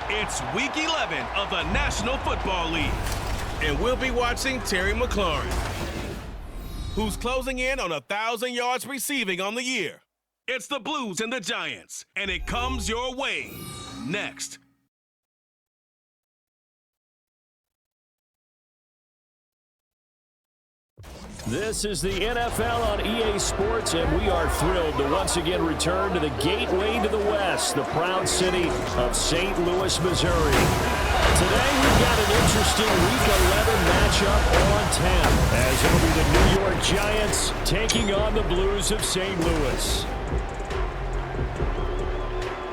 It's Week 11 of the National Football League. And we'll be watching Terry McLaurin, who's closing in on 1,000 yards receiving on the year. It's the Blues and the Giants, and it comes your way next. This is the NFL on EA Sports, and we are thrilled to once again return to the gateway to the West, the proud city of St. Louis, Missouri. Today we've got an interesting Week 11 matchup on tap, as it'll be the New York Giants taking on the Blues of St. Louis.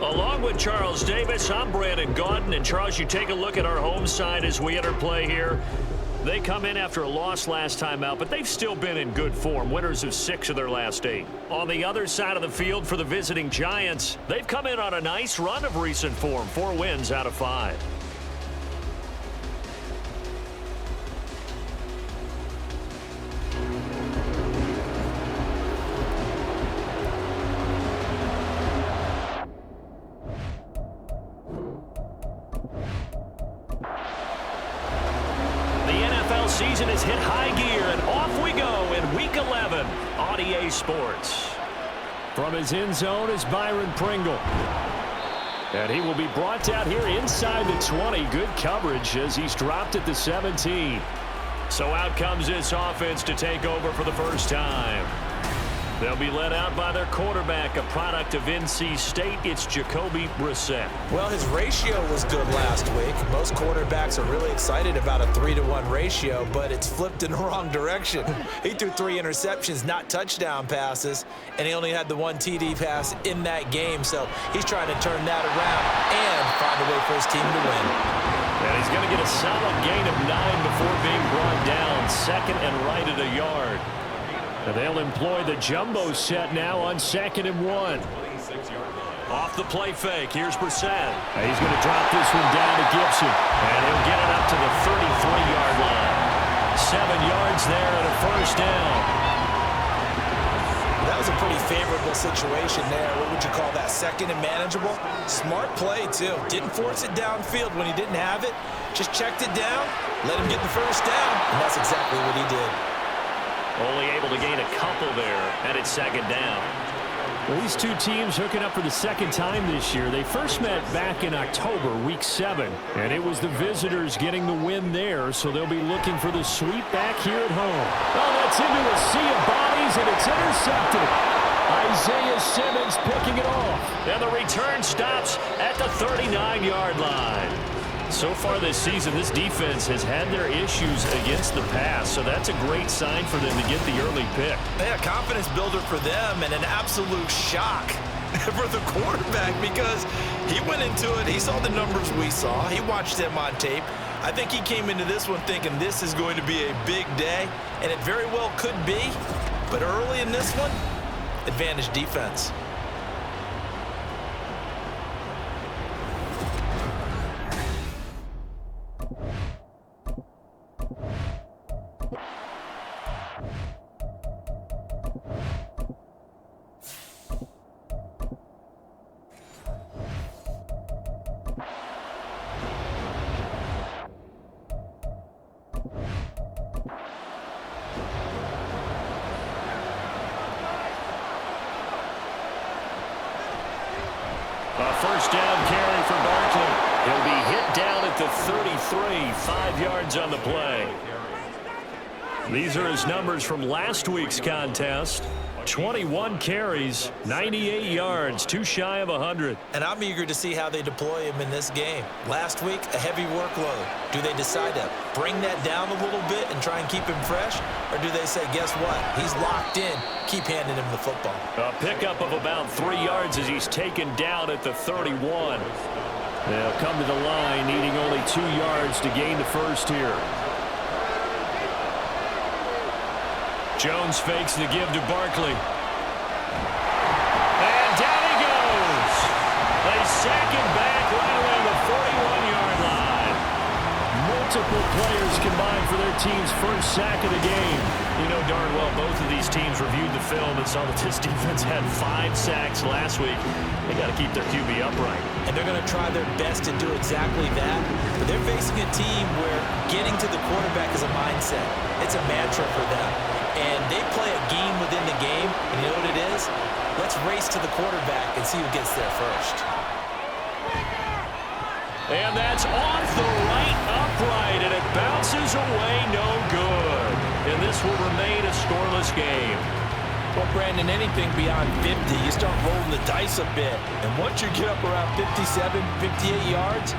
Along with Charles Davis, I'm Brandon Gaudin, and Charles, you take a look at our home side as we enter play here. They come in after a loss last time out, but they've still been in good form, winners of 6 of their last 8. On the other side of the field for the visiting Giants, they've come in on a nice run of recent form, 4 wins out of 5. Season has hit high gear, and off we go in Week 11 on EA Sports. From his end zone is Byron Pringle. And he will be brought out here inside the 20. Good coverage as he's dropped at the 17. So out comes this offense to take over for the first time. They'll be led out by their quarterback, a product of NC State. It's Jacoby Brissett. Well, his ratio was good last week. Most quarterbacks are really excited about a 3-to-1 ratio, but it's flipped in the wrong direction. He threw 3 interceptions, not touchdown passes, and he only had the 1 TD pass in that game. So he's trying to turn that around and find a way for his team to win. And he's going to get a solid gain of 9 before being brought down. Second and right at a yard. And they'll employ the jumbo set now on 2nd and 1. Off the play fake, here's Brissett. And he's going to drop this one down to Gibson. And he'll get it up to the 33-yard line. 7 yards there and a first down. That was a pretty favorable situation there. What would you call that? Second and manageable? Smart play, too. Didn't force it downfield when he didn't have it. Just checked it down, let him get the first down, and that's exactly what he did. Only able to gain a couple there, and it's 2nd down. Well, these two teams hooking up for the 2nd time this year. They first met back in October, Week 7, and it was the visitors getting the win there, so they'll be looking for the sweep back here at home. Oh, that's into a sea of bodies, and it's intercepted. Isaiah Simmons picking it off. And the return stops at the 39-yard line. So far this season, this defense has had their issues against the pass, so that's a great sign for them to get the early pick. Yeah, confidence builder for them and an absolute shock for the quarterback because he went into it, he saw the numbers we saw, he watched them on tape. I think he came into this one thinking this is going to be a big day, and it very well could be, but early in this one, advantage defense. First down carry for Barkley. He'll be hit down at the 33, 5 yards on the play. These are his numbers from last week's contest. 21 carries, 98 yards, 2 shy of 100. And I'm eager to see how they deploy him in this game. Last week, a heavy workload. Do they decide to bring that down a little bit and try and keep him fresh? Or do they say, guess what? He's locked in. Keep handing him the football. A pickup of about 3 yards as he's taken down at the 31. They'll come to the line, needing only 2 yards to gain the first here. Jones fakes the give to Barkley. And down he goes. They sack him back right around the 41-yard line. multiple players combined for their team's first sack of the game. You know darn well both of these teams reviewed the film and saw that this defense had 5 sacks last week. They got to keep their QB upright. And they're going to try their best to do exactly that. But they're facing a team where getting to the quarterback is a mindset. It's a mantra for them. And they play a game within the game. And you know what it is? Let's race to the quarterback and see who gets there first. And that's off the right upright, and it bounces away no good. And this will remain a scoreless game. Well, Brandon, anything beyond 50, you start rolling the dice a bit. And once you get up around 57, 58 yards,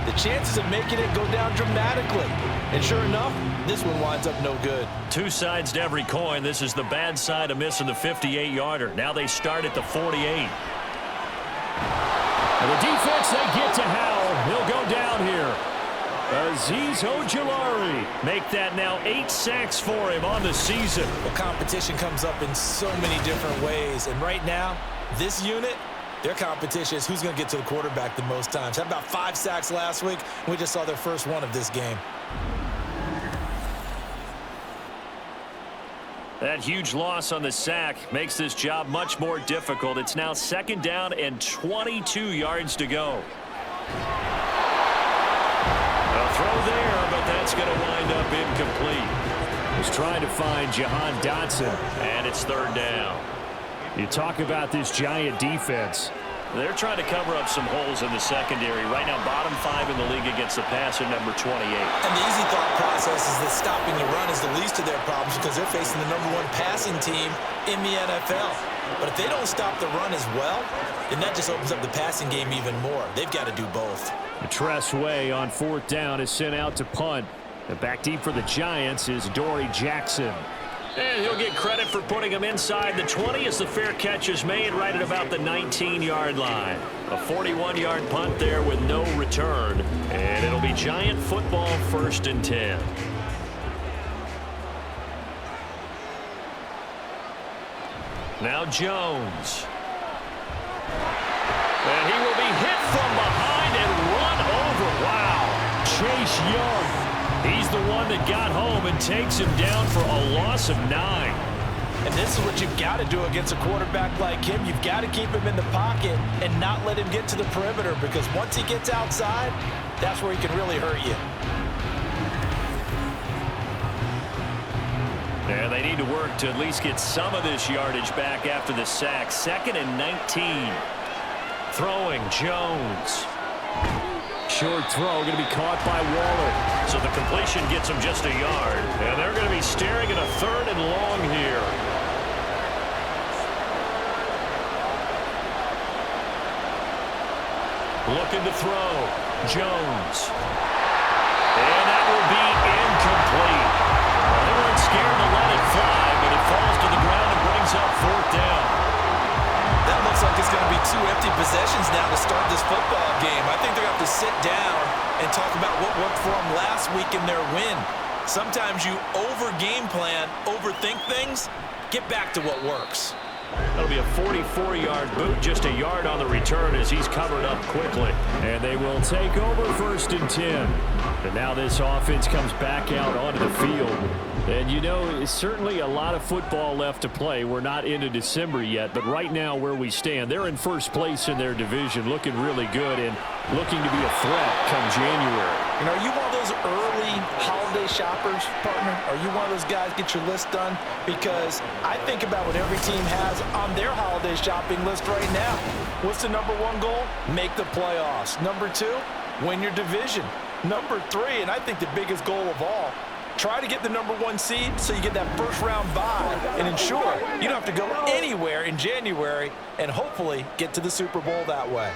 the chances of making it go down dramatically. And sure enough, this one winds up no good. 2 sides to every coin. This is the bad side of missing the 58-yarder. Now they start at the 48. And the defense, they get to Howell. He'll go down here. Azeez Ojulari. Make that now 8 sacks for him on the season. Well, competition comes up in so many different ways. And right now, this unit, their competition is who's going to get to the quarterback the most times. Had about 5 sacks last week. We just saw their first one of this game. That huge loss on the sack makes this job much more difficult. It's now 2nd down and 22 yards to go. A throw there, but that's going to wind up incomplete. He's trying to find Jahan Dotson. And it's 3rd down. You talk about this Giant defense. They're trying to cover up some holes in the secondary. Right now, bottom 5 in the league against the passer, number 28. And the easy thought process is that stopping the run is the least of their problems because they're facing the number 1 passing team in the NFL. But if they don't stop the run as well, then that just opens up the passing game even more. They've got to do both. Tress Way on 4th down is sent out to punt. And back deep for the Giants is Dory Jackson. And he'll get credit for putting him inside the 20 as the fair catch is made right at about the 19-yard line. A 41-yard punt there with no return. And it'll be Giant football 1st and 10. Now Jones. And he will be hit from behind and run over. Wow. Chase Young. He's the one that got home and takes him down for a loss of 9. And this is what you've got to do against a quarterback like him. You've got to keep him in the pocket and not let him get to the perimeter because once he gets outside, that's where he can really hurt you. Yeah, they need to work to at least get some of this yardage back after the sack. 2nd and 19. Throwing Jones. Short throw going to be caught by Waller. So the completion gets him just a yard. And they're going to be staring at a 3rd and long here. Looking to throw. Jones. And that will be incomplete. They weren't scared to let it fly, but it falls to the ground and brings up 4th down. That looks like it's going to be 2 empty possessions now to start this football game. I think they're going to have to sit down and talk about what worked for them last week in their win. Sometimes you over-game plan, overthink things, get back to what works. That'll be a 44-yard boot, just a yard on the return as he's covered up quickly. And they will take over 1st and 10. And now this offense comes back out onto the field. And, you know, it's certainly a lot of football left to play. We're not into December yet, but right now where we stand, they're in 1st place in their division, looking really good and looking to be a threat come January. You know, are you one of those early holiday shoppers, partner? Are you one of those guys get your list done? Because I think about what every team has on their holiday shopping list right now. What's the number 1 goal? Make the playoffs. Number 2, win your division. Number 3, and I think the biggest goal of all, try to get the number 1 seed so you get that 1st round bye and ensure you don't have to go anywhere in January and hopefully get to the Super Bowl that way.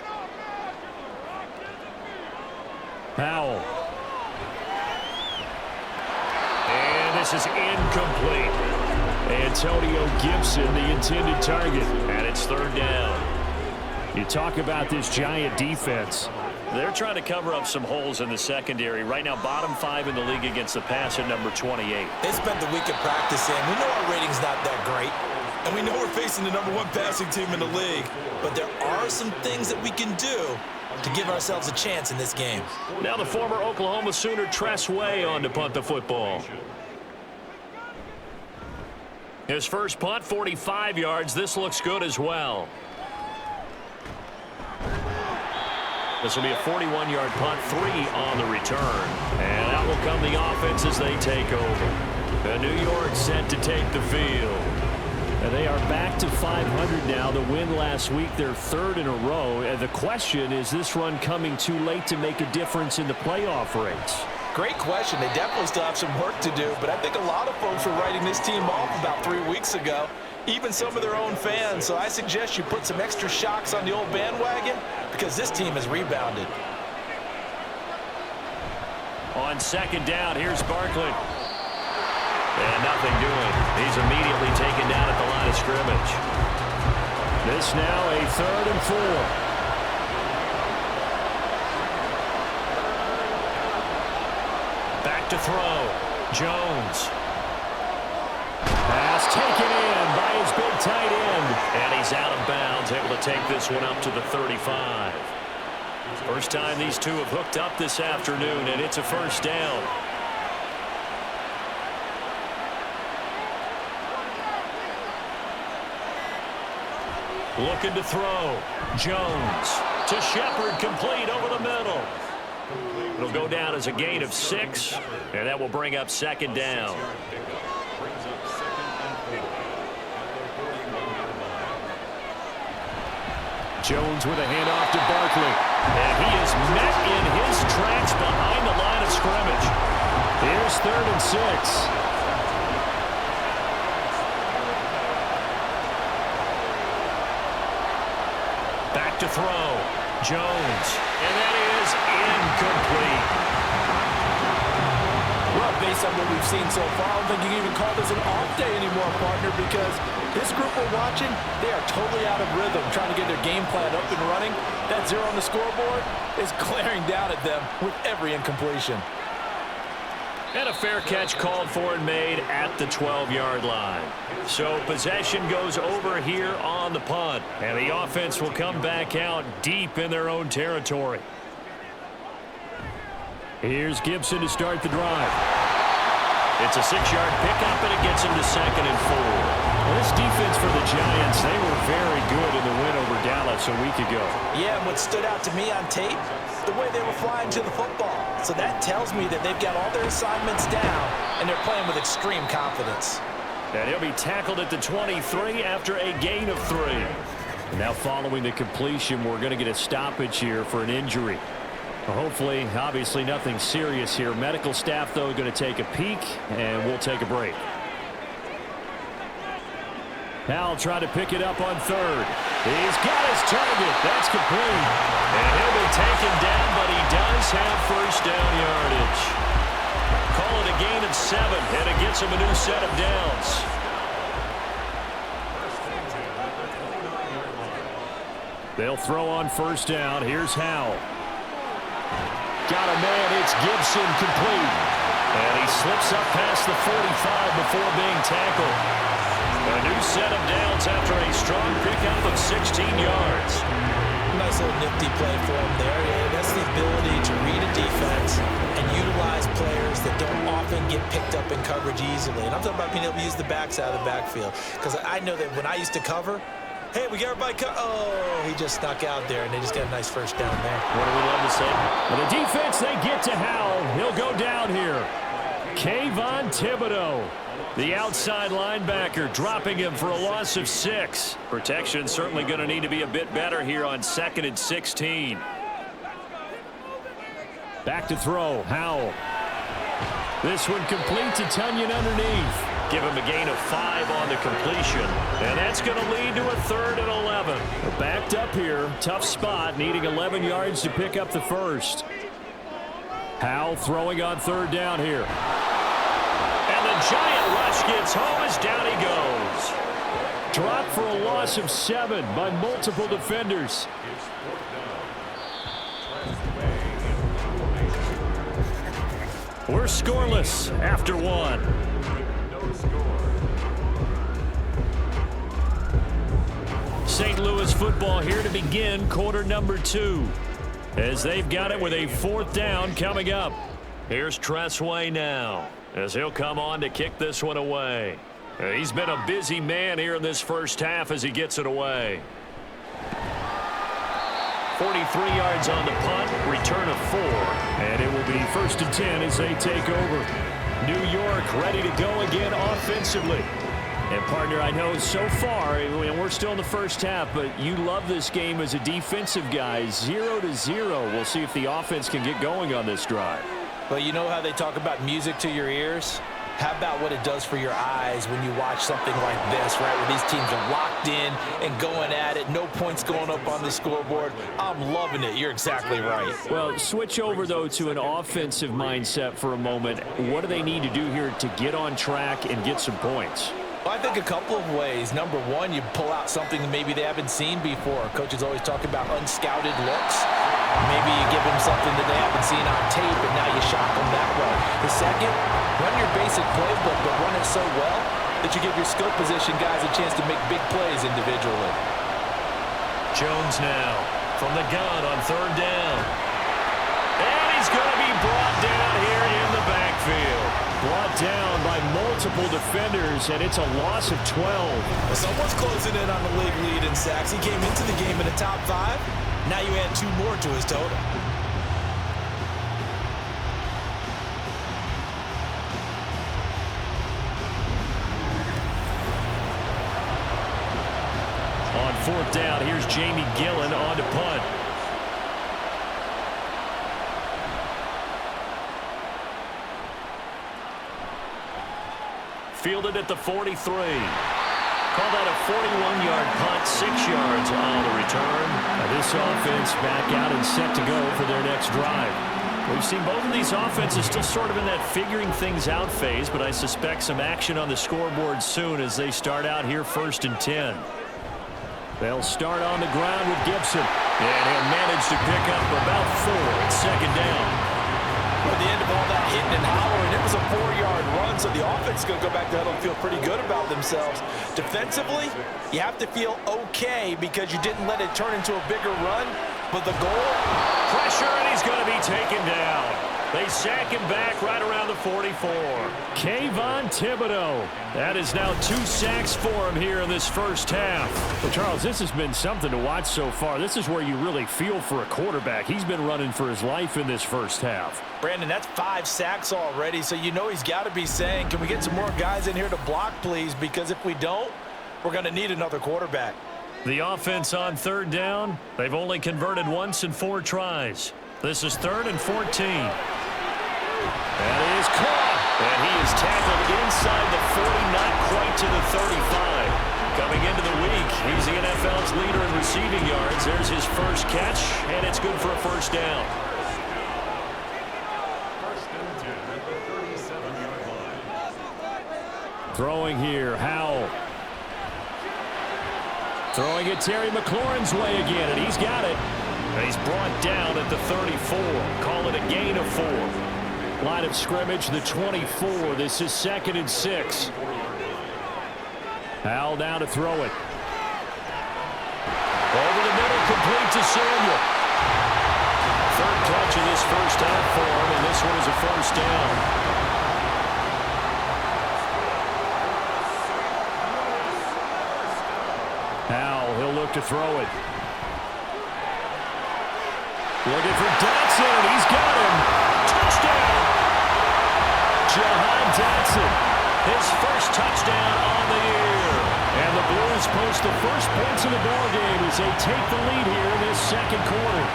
Howell. And this is incomplete. Antonio Gibson, the intended target. And it's 3rd down. You talk about this Giant defense. They're trying to cover up some holes in the secondary. Right now, bottom 5 in the league against the passer, number 28. They spent the week of practice in. We know our rating's not that great. And we know we're facing the #1 passing team in the league, but there are some things that we can do to give ourselves a chance in this game. Now the former Oklahoma Sooner Tress Way on to punt the football. His first punt, 45 yards. This looks good as well. This will be a 41-yard punt, 3 on the return. And out will come the offense as they take over. The New York set to take the field. And they are back to 500 now. The win last week, their 3rd in a row. And the question is this run coming too late to make a difference in the playoff race? Great question. They definitely still have some work to do, but I think a lot of folks were writing this team off about 3 weeks ago, even some of their own fans. So I suggest you put some extra shocks on the old bandwagon because this team has rebounded. On 2nd down, here's Barkley. And nothing doing. He's immediately taken down at the line of scrimmage. This now a 3rd and 4. Back to throw. Jones. Pass taken in by his big tight end. And he's out of bounds, able to take this one up to the 35. First time these two have hooked up this afternoon, and it's a 1st down. Looking to throw. Jones to Shepard, complete over the middle. It'll go down as a gain of 6, and that will bring up 2nd down. Jones with a handoff to Barkley. And he is met in his tracks behind the line of scrimmage. Here's 3rd and 6. Back to throw. Jones. And that is incomplete. Well, based on what we've seen so far, I don't think you can even call this an off day anymore, partner, because this group we're watching, they are totally out of rhythm, trying to get their game plan up and running. That 0 on the scoreboard is glaring down at them with every incompletion. And a fair catch called for and made at the 12-yard line. So possession goes over here on the punt. And the offense will come back out deep in their own territory. Here's Gibson to start the drive. It's a 6-yard pickup, and it gets him to 2nd and 4. Well, this defense for the Giants, they were very good in the win over Dallas a week ago. Yeah, and what stood out to me on tape, the way they were flying to the football. So that tells me that they've got all their assignments down, and they're playing with extreme confidence. And he'll be tackled at the 23 after a gain of 3. And now following the completion, we're going to get a stoppage here for an injury. Well, hopefully, obviously nothing serious here. Medical staff, though, going to take a peek, and we'll take a break. Howell trying to pick it up on 3rd. He's got his target. That's complete. And he'll be taken down, but he does have 1st down yardage. Call it a gain of 7, and it gets him a new set of downs. They'll throw on 1st down. Here's Howell. Got a man. It's Gibson, complete. And he slips up past the 45 before being tackled. A new set of downs after a strong pickup of 16 yards. Nice little nifty play for him there. Yeah, that's the ability to read a defense and utilize players that don't often get picked up in coverage easily. And I'm talking about being able to use the backs out of the backfield. Because I know that when I used to cover, hey, we got everybody oh, he just snuck out there, and they just got a nice 1st down there. What do we love to say? Well, the defense, they get to Howell. He'll go down here. Kayvon Thibodeau, the outside linebacker, dropping him for a loss of 6. Protection certainly going to need to be a bit better here on 2nd and 16. Back to throw, Howell. This one complete to Tunyon underneath. Give him a gain of 5 on the completion. And that's going to lead to a 3rd and 11. We're backed up here. Tough spot, needing 11 yards to pick up the 1st. Howell throwing on 3rd down here. And the giant rush gets home as down he goes. Dropped for a loss of 7 by multiple defenders. We're scoreless after 1. St. Louis football here to begin quarter number 2. As they've got it with a 4th down coming up. Here's Tressway now as he'll come on to kick this one away. He's been a busy man here in this first half as he gets it away. 43 yards on the punt, return of 4. And it will be 1st and 10 as they take over. New York ready to go again offensively. And, partner, I know so far, we're still in the first half, but you love this game as a defensive guy. 0-0. We'll see if the offense can get going on this drive. Well, you know how they talk about music to your ears? How about what it does for your eyes when you watch something like this, right, where these teams are locked in and going at it, no points going up on the scoreboard? I'm loving it. You're exactly right. Well, switch over, though, to an offensive mindset for a moment. What do they need to do here to get on track and get some points? Well, I think a couple of ways. Number one, you pull out something that maybe they haven't seen before. Coaches always talk about unscouted looks. Maybe you give them something that they haven't seen on tape, and now you shock them that way. The second, run your basic playbook, but run it so well that you give your skill position guys a chance to make big plays individually. Jones now from the gun on 3rd down. And he's going to be brought down here in the backfield. Brought down by multiple defenders, and it's a loss of 12. Well, someone's closing in on the league lead in sacks. He came into the game in the top 5. Now you add 2 more to his total. On 4th down, here's Jamie Gillen on to punt. Fielded at the 43. Call that a 41-yard punt, 6 yards on the return. Now this offense back out and set to go for their next drive. We've seen both of these offenses still sort of in that figuring things out phase, but I suspect some action on the scoreboard soon as they start out here 1st and 10. They'll start on the ground with Gibson. And he'll manage to pick up about 4 at 2nd down. At the end of all that hitting and hollering, it was a 4-yard run, so the offense is going to go back to huddle and feel pretty good about themselves. Defensively, you have to feel okay because you didn't let it turn into a bigger run, but the goal? Pressure, and he's going to be taken down. They sack him back right around the 44. Kayvon Thibodeau. That is now 2 sacks for him here in this first half. Well, Charles, this has been something to watch so far. This is where you really feel for a quarterback. He's been running for his life in this first half. Brandon, that's 5 sacks already, so you know he's got to be saying, can we get some more guys in here to block, please? Because if we don't, we're going to need another quarterback. The offense on 3rd down, they've only converted once in 4 tries. This is 3rd and 14. That is caught, and he is tackled inside the 40, not quite to the 35. Coming into the week, he's the NFL's leader in receiving yards. There's his first catch, and it's good for a 1st down. Throwing here, Howell. Throwing it Terry McLaurin's way again, and he's got it. He's brought down at the 34. Call it a gain of 4. Line of scrimmage, the 24. This is 2nd and 6. Howell down to throw it. Over the middle, complete to Samuel. 3rd catch of this first half for him, and this one is a 1st down. Howell, he'll look to throw it. Looking for Dotson. He's got him. Touchdown! Jahan Dotson. His first touchdown on the year. And the Blues post the first points of the ballgame as they take the lead here in this 2nd quarter.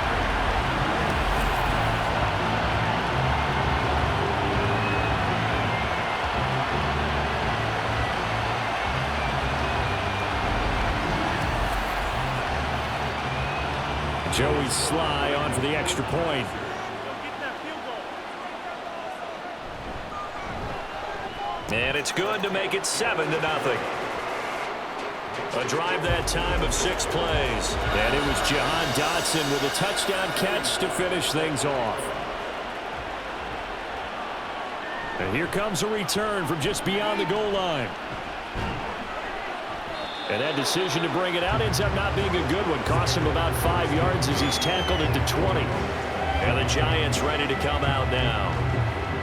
Joey Sly on for the extra point. And it's good to make it 7-0. A drive that time of 6 plays. And it was Jahan Dotson with a touchdown catch to finish things off. And here comes a return from just beyond the goal line. And that decision to bring it out ends up not being a good one. Costs him about 5 yards as he's tackled into 20. And the Giants ready to come out now.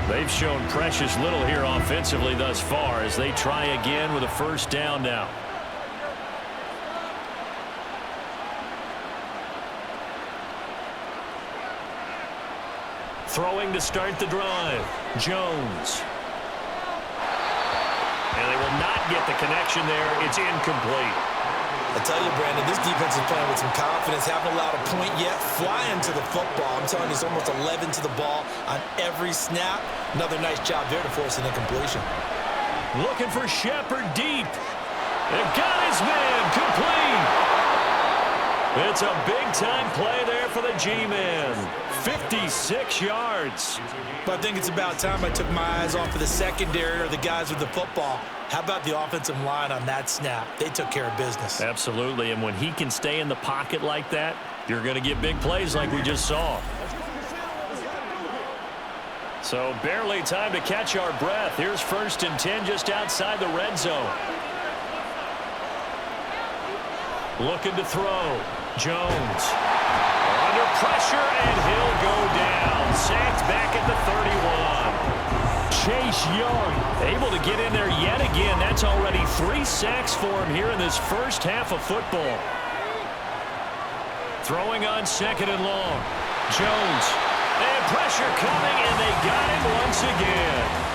They've shown precious little here offensively thus far as they try again with a first down now. Throwing to start the drive. Jones. And they will not get the connection there. It's incomplete. I tell you, Brandon, this defense is playing with some confidence. Haven't allowed a point yet. Flying to the football. I'm telling you, it's almost 11 to the ball on every snap. Another nice job there to force an incompletion. Looking for Shepard deep. They've got his man. Complete. It's a big-time play there for the G-Man. 56 yards. But I think it's about time I took my eyes off of the secondary or the guys with the football. How about the offensive line on that snap? They took care of business. Absolutely, and when he can stay in the pocket like that, you're going to get big plays like we just saw. So barely time to catch our breath. Here's 1st and 10 just outside the red zone. Looking to throw. Jones under pressure, and he'll go down. Sacked back at the 31. Chase Young able to get in there yet again. That's already 3 sacks for him here in this first half of football. Throwing on 2nd and long. Jones. And pressure coming, and they got him once again.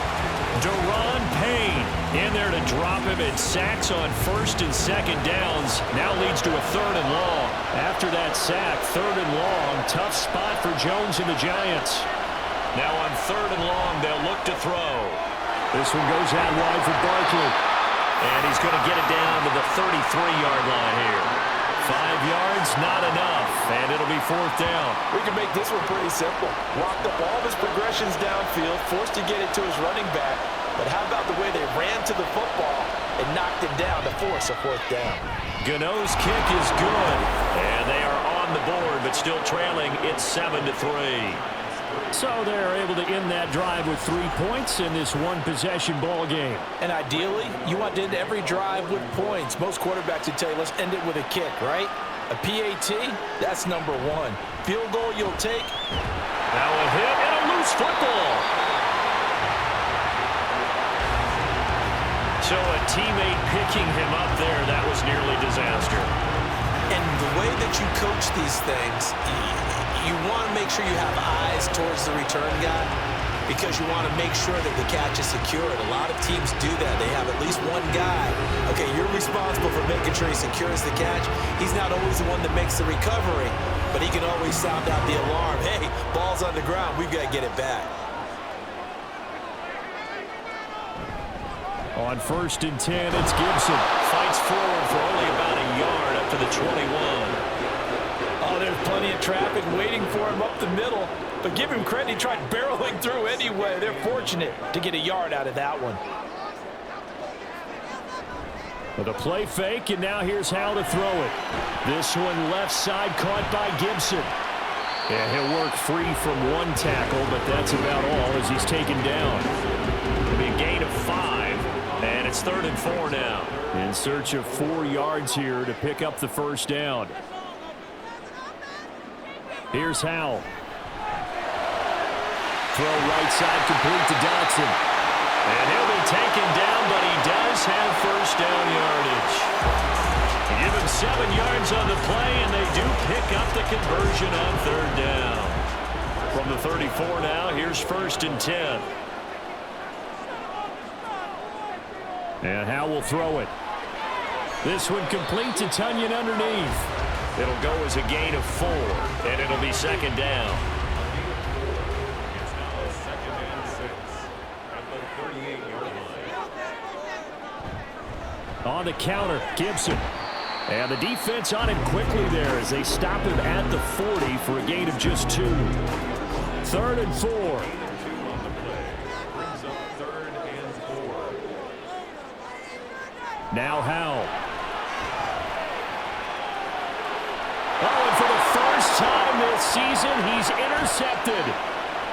Deron Payne in there to drop him. It sacks on 1st and 2nd downs. Now leads to a 3rd and long. After that sack, 3rd and long. Tough spot for Jones and the Giants. Now on 3rd and long, they'll look to throw. This one goes out wide for Barkley. And he's going to get it down to the 33-yard line here. 5 yards, not enough, and it'll be 4th down. We can make this one pretty simple. Locked up all of his progressions downfield, forced to get it to his running back. But how about the way they ran to the football and knocked him down to force a 4th down? Gano's kick is good, and they are on the board, but still trailing. It's 7-3. So they're able to end that drive with 3 points in this one-possession ball game. And ideally, you want to end every drive with points. Most quarterbacks would tell you, let's end it with a kick, right? A PAT, that's number 1. Field goal you'll take. Now a hit and a loose football. So a teammate picking him up there, that was nearly disaster. And the way that you coach these things, you want to make sure you have eyes towards the return guy because you want to make sure that the catch is secured. A lot of teams do that. They have at least one guy. Okay, you're responsible for making sure he secures the catch. He's not always the one that makes the recovery, but he can always sound out the alarm. Hey, ball's on the ground. We've got to get it back. On 1st and 10, it's Gibson. Fights forward for only about a yard up to the 21. Oh, there's plenty of traffic waiting for him up the middle. But give him credit, he tried barreling through anyway. They're fortunate to get a yard out of that one. With a play fake, and now here's how to throw it. This one left side caught by Gibson. And he'll work free from 1 tackle, but that's about all as he's taken down. It'll be a gain of 5, and it's 3rd and 4 now. In search of 4 yards here to pick up the first down. Here's Howell. Throw right side complete to Dotson. And he'll be taken down, but he does have first down yardage. Give him 7 yards on the play, and they do pick up the conversion on 3rd down. From the 34 now, here's 1st and 10. And Howell will throw it. This one complete to Tunyon underneath. It'll go as a gain of 4, and it'll be 2nd down. It's now 2nd and 6 at the 38-yard line. On the counter, Gibson. And the defense on him quickly there as they stop him at the 40 for a gain of just 2. 3rd and 4. On the play brings up 3rd and 4. Now Howell. Oh, and for the first time this season, he's intercepted.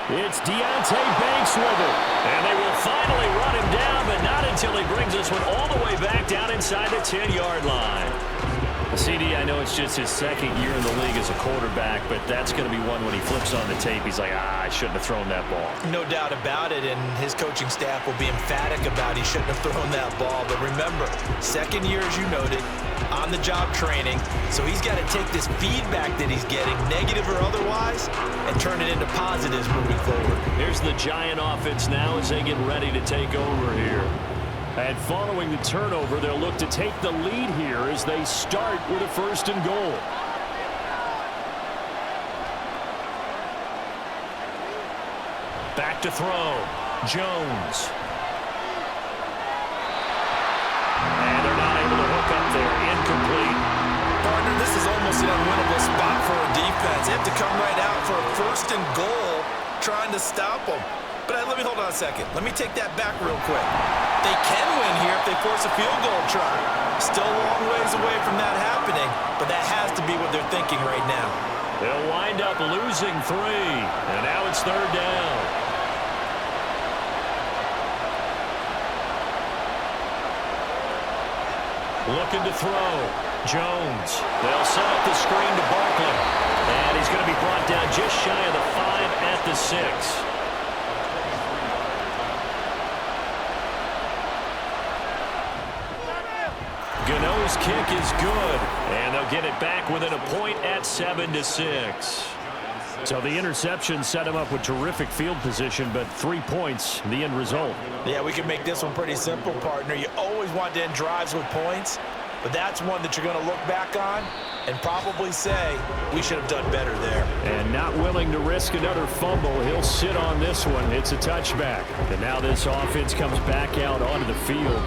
It's Deonte Banks with it. And they will finally run him down, but not until he brings this one all the way back down inside the 10-yard line. CD, I know it's just his second year in the league as a quarterback, but that's going to be one when he flips on the tape. He's like, I shouldn't have thrown that ball. No doubt about it, and his coaching staff will be emphatic about he shouldn't have thrown that ball. But remember, second year, as you noted, on-the-job training, so he's got to take this feedback that he's getting, negative or otherwise, and turn it into positives moving forward. Here's the Giant offense now as they get ready to take over here. And following the turnover, they'll look to take the lead here as they start with a 1st and goal. Back to throw. Jones. And they're not able to hook up there. Incomplete. Partner, this is almost an unwinnable spot for a defense. They have to come right out for a 1st and goal trying to stop them. But let me hold on a second. Let me take that back real quick. They can win here if they force a field goal try. Still a long ways away from that happening, but that has to be what they're thinking right now. They'll wind up losing 3, and now it's 3rd down. Looking to throw. Jones. They'll set up the screen to Barkley. And he's going to be brought down just shy of the 5 at the 6. Gano's kick is good, and they'll get it back within a point at 7-6. So the interception set him up with terrific field position, but 3 points, the end result. Yeah, we can make this one pretty simple, partner. You always want to end drives with points, but that's one that you're going to look back on and probably say, we should have done better there. And not willing to risk another fumble, he'll sit on this one. It's a touchback. And now this offense comes back out onto the field.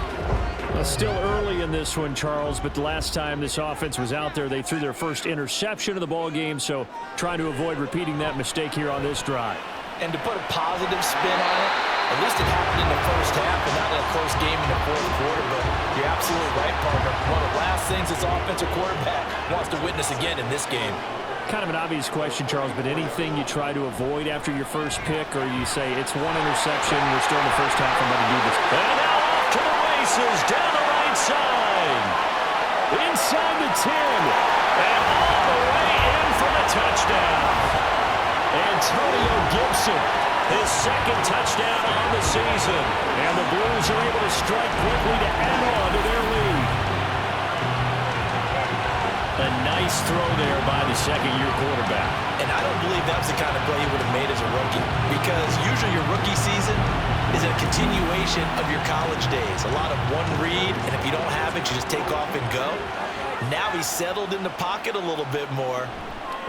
Still early in this one, Charles, but the last time this offense was out there, they threw their first interception of the ball game, so trying to avoid repeating that mistake here on this drive. And to put a positive spin on it, at least it happened in the first half and not in a close game in the 4th quarter, but you're absolutely right, partner. One of the last things this offensive quarterback wants to witness again in this game. Kind of an obvious question, Charles, but anything you try to avoid after your first pick, or you say it's one interception, we're still in the first half, I'm going to do this. And now off to the races, down the right side. Inside the 10. And all the way in for the touchdown. Antonio Gibson, his 2nd touchdown on the season. And the Blues are able to strike quickly to add on to their lead. A nice throw there by the 2nd-year quarterback. And I don't believe that was the kind of play he would have made as a rookie, because usually your rookie season is a continuation of your college days. A lot of one read, and if you don't have it, you just take off and go. Now he's settled in the pocket a little bit more,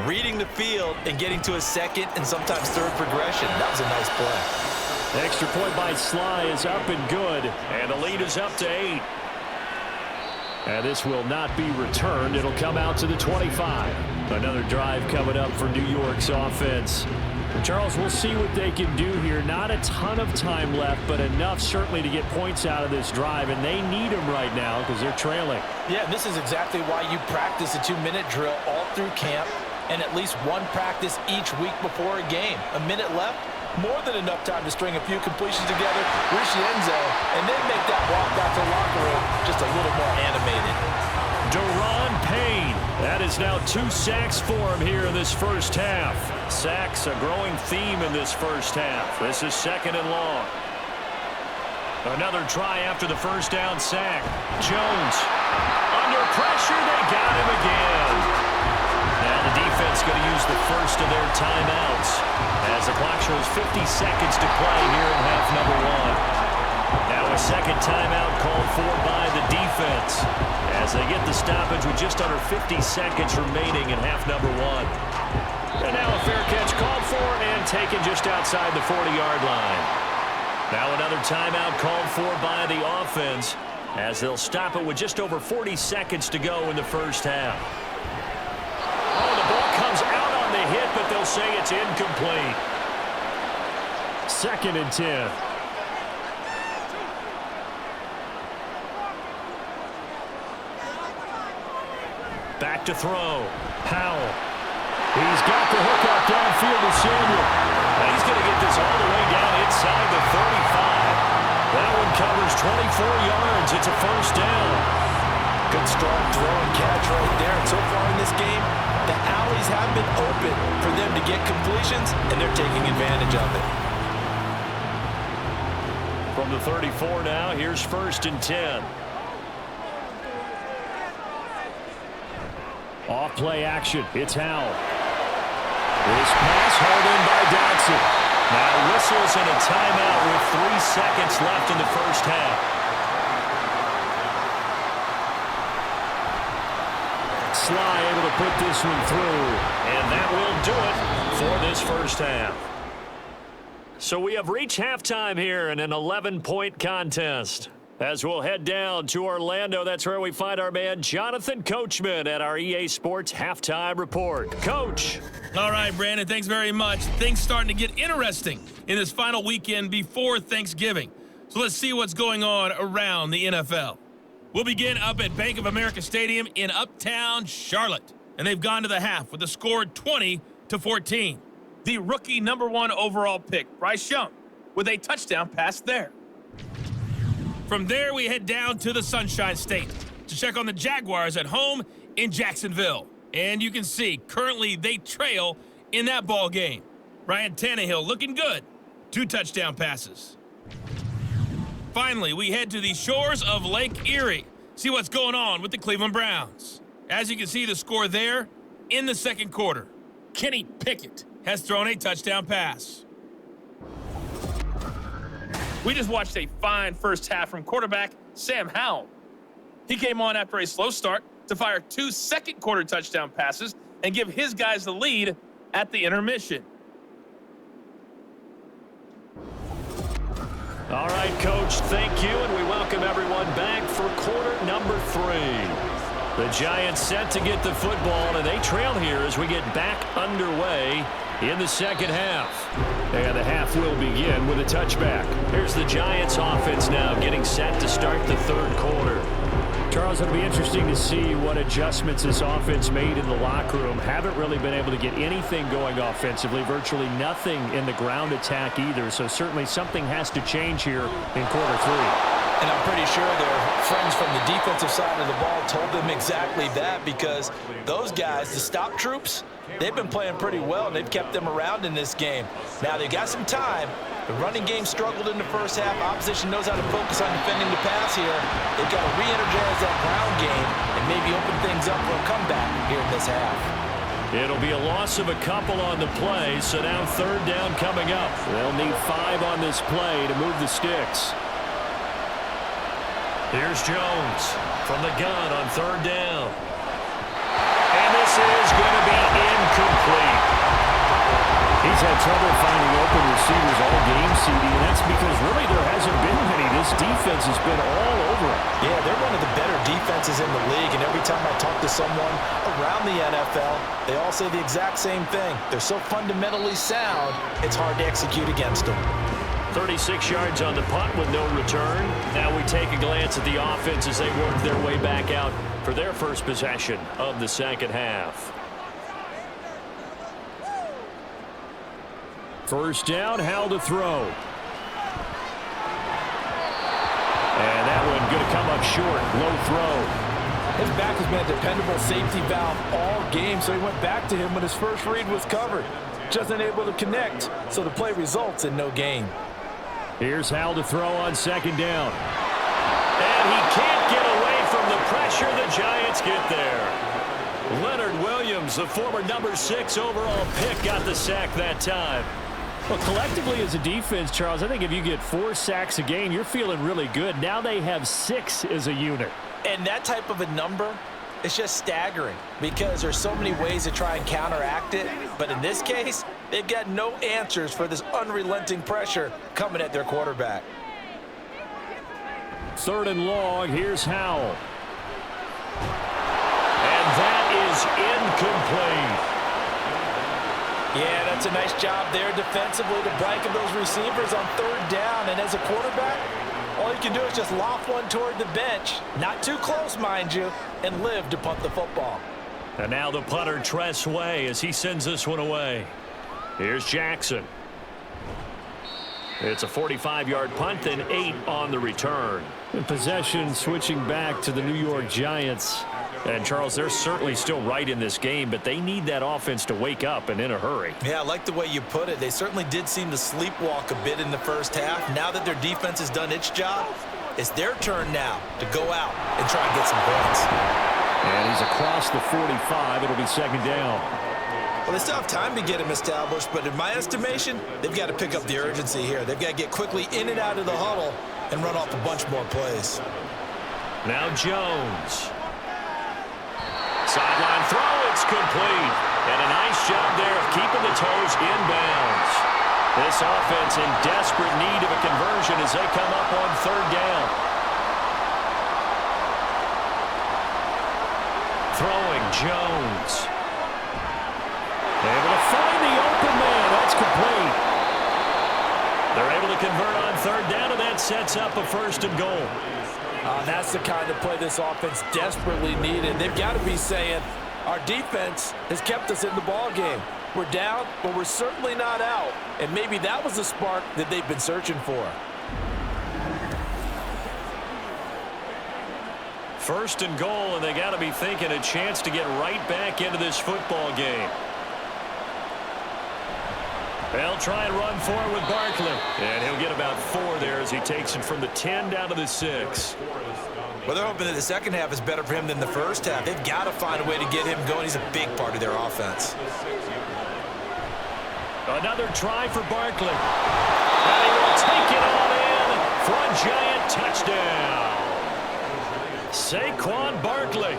reading the field and getting to a 2nd and sometimes 3rd progression. That was a nice play. Extra point by Sly is up and good. And the lead is up to 8. And this will not be returned. It'll come out to the 25. Another drive coming up for New York's offense. Charles, we'll see what they can do here. Not a ton of time left, but enough certainly to get points out of this drive, and they need them right now because they're trailing. Yeah, this is exactly why you practice a 2-minute drill all through camp and at least one practice each week before a game. A minute left, more than enough time to string a few completions together, reach the end zone, and then make that walk back to the locker room just a little more animated. Deron Payne. That is now 2 sacks for him here in this first half. Sacks, a growing theme in this first half. This is 2nd and long. Another try after the first down sack. Jones. Under pressure, they got him again. Now the defense going to use the first of their timeouts as the clock shows 50 seconds to play here in half number 1. Now a 2nd timeout called for by the defense as they get the stoppage with just under 50 seconds remaining in half number 1. And now a fair catch called for and taken just outside the 40-yard line. Now another timeout called for by the offense as they'll stop it with just over 40 seconds to go in the first half. Oh, the ball comes out on the hit, but they'll say it's incomplete. 2nd and 10. Back to throw. Powell. He's got the hook out downfield to Samuel. And he's going to get this get completions, and they're taking advantage of it. From the 34 now, here's 1st and 10. Off play action. It's Howell. This pass hauled in by Dodson. Now whistles and a timeout with 3 seconds left in the first half. Sly able to put this one through. And that will do it for this first half. So we have reached halftime here in an 11-point contest. As we'll head down to Orlando, that's where we find our man Jonathan Coachman at our EA Sports Halftime Report. Coach. All right, Brandon, thanks very much. Things starting to get interesting in this final weekend before Thanksgiving. So let's see what's going on around the NFL. We'll begin up at Bank of America Stadium in Uptown Charlotte. And they've gone to the half with a score 20-14. The rookie #1 overall pick, Bryce Young, with a touchdown pass there. From there, we head down to the Sunshine State to check on the Jaguars at home in Jacksonville. And you can see, currently they trail in that ball game. Ryan Tannehill looking good. 2 touchdown passes. Finally, we head to the shores of Lake Erie. See what's going on with the Cleveland Browns. As you can see, the score there in the second quarter. Kenny Pickett has thrown a touchdown pass. We just watched a fine first half from quarterback Sam Howell. He came on after a slow start to fire 2 second-quarter touchdown passes and give his guys the lead at the intermission. All right, Coach, thank you, and we welcome everyone back for quarter number 3. The Giants set to get the football, and they trail here as we get back underway in the second half. And the half will begin with a touchback. Here's the Giants offense now getting set to start the third quarter. Charles, it'll be interesting to see what adjustments this offense made in the locker room. Haven't really been able to get anything going offensively, virtually nothing in the ground attack either. So certainly something has to change here in quarter 3. And I'm pretty sure their friends from the defensive side of the ball told them exactly that, because those guys, the stop troops, they've been playing pretty well, and they've kept them around in this game. Now, they've got some time. The running game struggled in the first half. Opposition knows how to focus on defending the pass here. They've got to re-energize that ground game and maybe open things up for a comeback here in this half. It'll be a loss of a couple on the play, so now third down coming up. They'll need 5 on this play to move the sticks. Here's Jones from the gun on third down. And this is going to be incomplete. He's had trouble finding open receivers all game, CD, and that's because really there hasn't been many. This defense has been all over it. Yeah, they're one of the better defenses in the league, and every time I talk to someone around the NFL, they all say the exact same thing. They're so fundamentally sound, it's hard to execute against them. 36 yards on the punt with no return. Now we take a glance at the offense as they work their way back out for their first possession of the second half. First down, Howell to throw. And that one going to come up short. Low throw. His back has been a dependable safety valve all game, so he went back to him when his first read was covered. Just unable to connect, so the play results in no gain. Here's Howell to throw on second down. And he can't get away from the pressure. The Giants get there. Leonard Williams, the former #6 overall pick, got the sack that time. Well, collectively as a defense, Charles, I think if you get 4 sacks a game, you're feeling really good. Now they have 6 as a unit. And that type of a number, it's just staggering because there's so many ways to try and counteract it. But in this case, they've got no answers for this unrelenting pressure coming at their quarterback. Third and long, here's Howell. And that is incomplete. Yeah, that's a nice job there defensively to blanket those receivers on third down. And as a quarterback, all you can do is just loft one toward the bench. Not too close, mind you, and live to punt the football. And now the punter, Tress Way, as he sends this one away. Here's Jackson. It's a 45-yard punt and 8 on the return. In possession switching back to the New York Giants. And, Charles, they're certainly still right in this game, but they need that offense to wake up and in a hurry. Yeah, I like the way you put it. They certainly did seem to sleepwalk a bit in the first half. Now that their defense has done its job, it's their turn now to go out and try and get some points. And he's across the 45. It'll be second down. Well, they still have time to get him established, but in my estimation, they've got to pick up the urgency here. They've got to get quickly in and out of the huddle and run off a bunch more plays. Now Jones. Sideline throw, it's complete. And a nice job there of keeping the toes inbounds. This offense in desperate need of a conversion as they come up on third down. Throwing Jones. Able to find the open man. That's complete. They're able to convert on third down, and that sets up a first and goal. That's the kind of play this offense desperately needed. They've got to be saying, our defense has kept us in the ball game. We're down, but we're certainly not out. And maybe that was the spark that they've been searching for. First and goal, and they got to be thinking a chance to get right back into this football game. They'll try and run forward with Barkley. And he'll get about 4 there as he takes it from the 10 down to the 6. Well, they're hoping that the second half is better for him than the first half. They've got to find a way to get him going. He's a big part of their offense. Another try for Barkley. And he will take it on in for a giant touchdown. Saquon Barkley,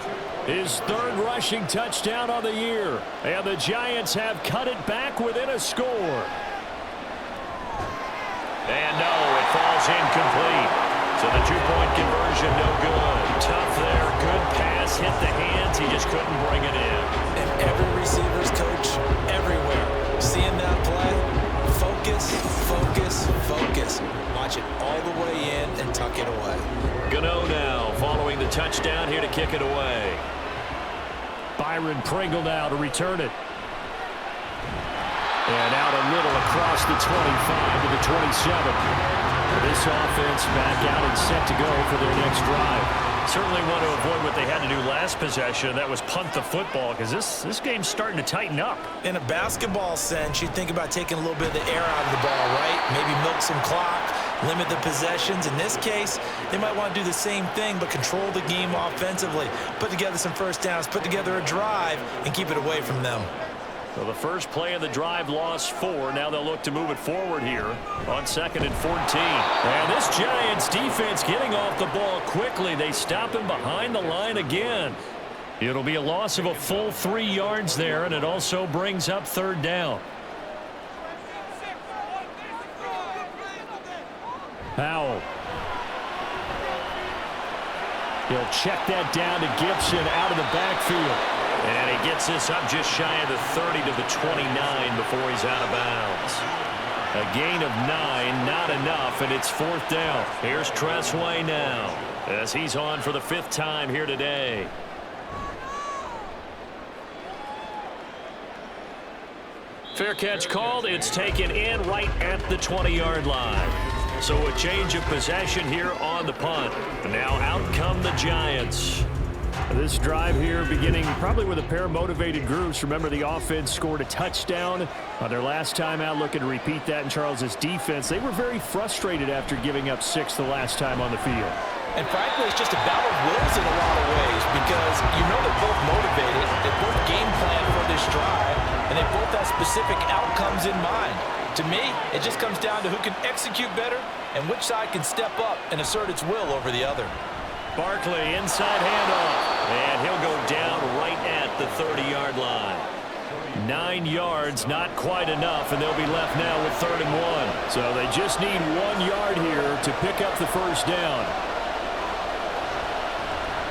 his third rushing touchdown of the year. And the Giants have cut it back within a score. And no, it falls incomplete. So the two-point conversion, no good. Tough there, good pass, hit the hands. He just couldn't bring it in. And every receiver's coach everywhere, seeing that play, focus, focus, focus. Watch it all the way in and tuck it away. Gano now following the touchdown here to kick it away. Byron Pringle now to return it. And out a little across the 25 to the 27. This offense back out and set to go for their next drive. Certainly want to avoid what they had to do last possession. That was punt the football, because this game's starting to tighten up. In a basketball sense, you think about taking a little bit of the air out of the ball, right? Maybe milk some clock, limit the possessions. In this case, they might want to do the same thing, but control the game offensively. Put together some first downs, put together a drive, and keep it away from them. So the first play of the drive lost 4. Now they'll look to move it forward here on 2nd and 14. And this Giants defense getting off the ball quickly. They stop him behind the line again. It'll be a loss of a full 3 yards there, and it also brings up third down. Powell. He'll check that down to Gibson out of the backfield. And he gets this up just shy of the 30 to the 29 before he's out of bounds. A gain of 9, not enough, and it's 4th down. Here's Tressway now as he's on for the 5th time here today. Fair catch called. It's taken in right at the 20-yard line. So a change of possession here on the punt. And now out come the Giants. This drive here beginning probably with a pair of motivated groups. Remember, the offense scored a touchdown on their last time out, looking to repeat that in Charles's defense. They were very frustrated after giving up 6 the last time on the field. And frankly, it's just a battle of wills in a lot of ways, because you know they're both motivated, they both game plan for this drive, and they both have specific outcomes in mind. To me, it just comes down to who can execute better and which side can step up and assert its will over the other. Barkley inside handoff, and he'll go down right at the 30-yard line. 9 yards, not quite enough, and they'll be left now with 3rd and 1. So they just need 1 yard here to pick up the first down.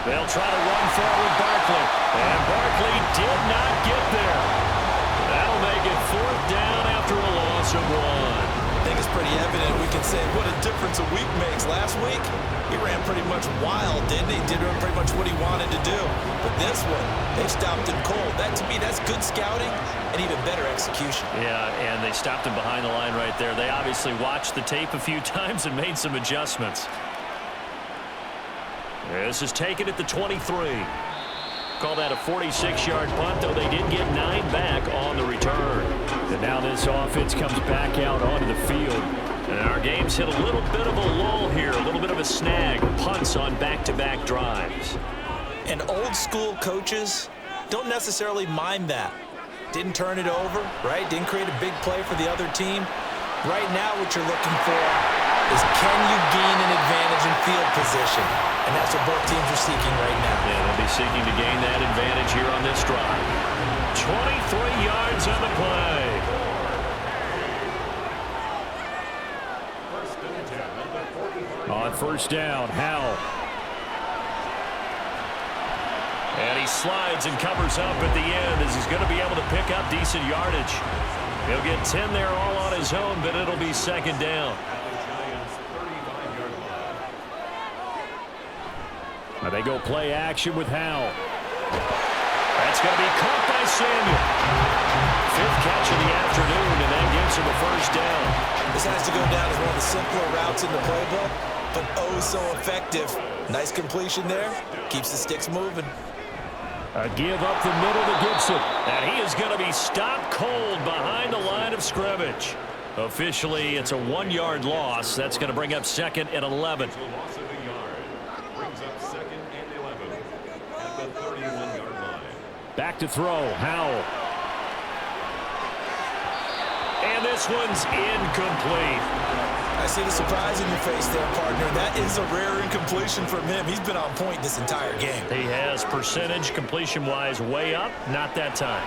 They'll try to run forward with Barkley, and Barkley did not get there. That'll make it 4th down after a loss of 1. I think it's pretty evident. We can say what a difference a week makes. Last week, he ran pretty much wild, didn't he? Did pretty much what he wanted to do. But this one, they stopped him cold. That, to me, that's good scouting and even better execution. Yeah, and they stopped him behind the line right there. They obviously watched the tape a few times and made some adjustments. This is taken at the 23. call that a 46-yard punt, though they did get 9 back on the return. And now this offense comes back out onto the field. And our game's hit a little bit of a lull here, a little bit of a snag. Punts on back-to-back drives. And old school coaches don't necessarily mind that. Didn't turn it over, right? Didn't create a big play for the other team. Right now what you're looking for is can you gain an advantage in field position? And that's what both teams are seeking right now. Yeah, they'll be seeking to gain that advantage here on this drive. 23 yards on the play. On first down, Howell. And he slides and covers up at the end as he's going to be able to pick up decent yardage. He'll get 10 there all on his own, but it'll be second down. Now they go play action with Howell. That's going to be caught by Samuel. 5th catch of the afternoon, and that gives him a first down. This has to go down as one of the simpler routes in the playbook, but oh so effective. Nice completion there. Keeps the sticks moving. A give up the middle to Gibson. And he is going to be stopped cold behind the line of scrimmage. Officially, it's a 1-yard loss. That's going to bring up second and 11. So loss of a yard. Brings up second and 11 at the 31-yard line. Back to throw, Howell. And this one's incomplete. I see the surprise in your face there, partner. That is a rare incompletion from him. He's been on point this entire game. He has percentage completion-wise way up. Not that time.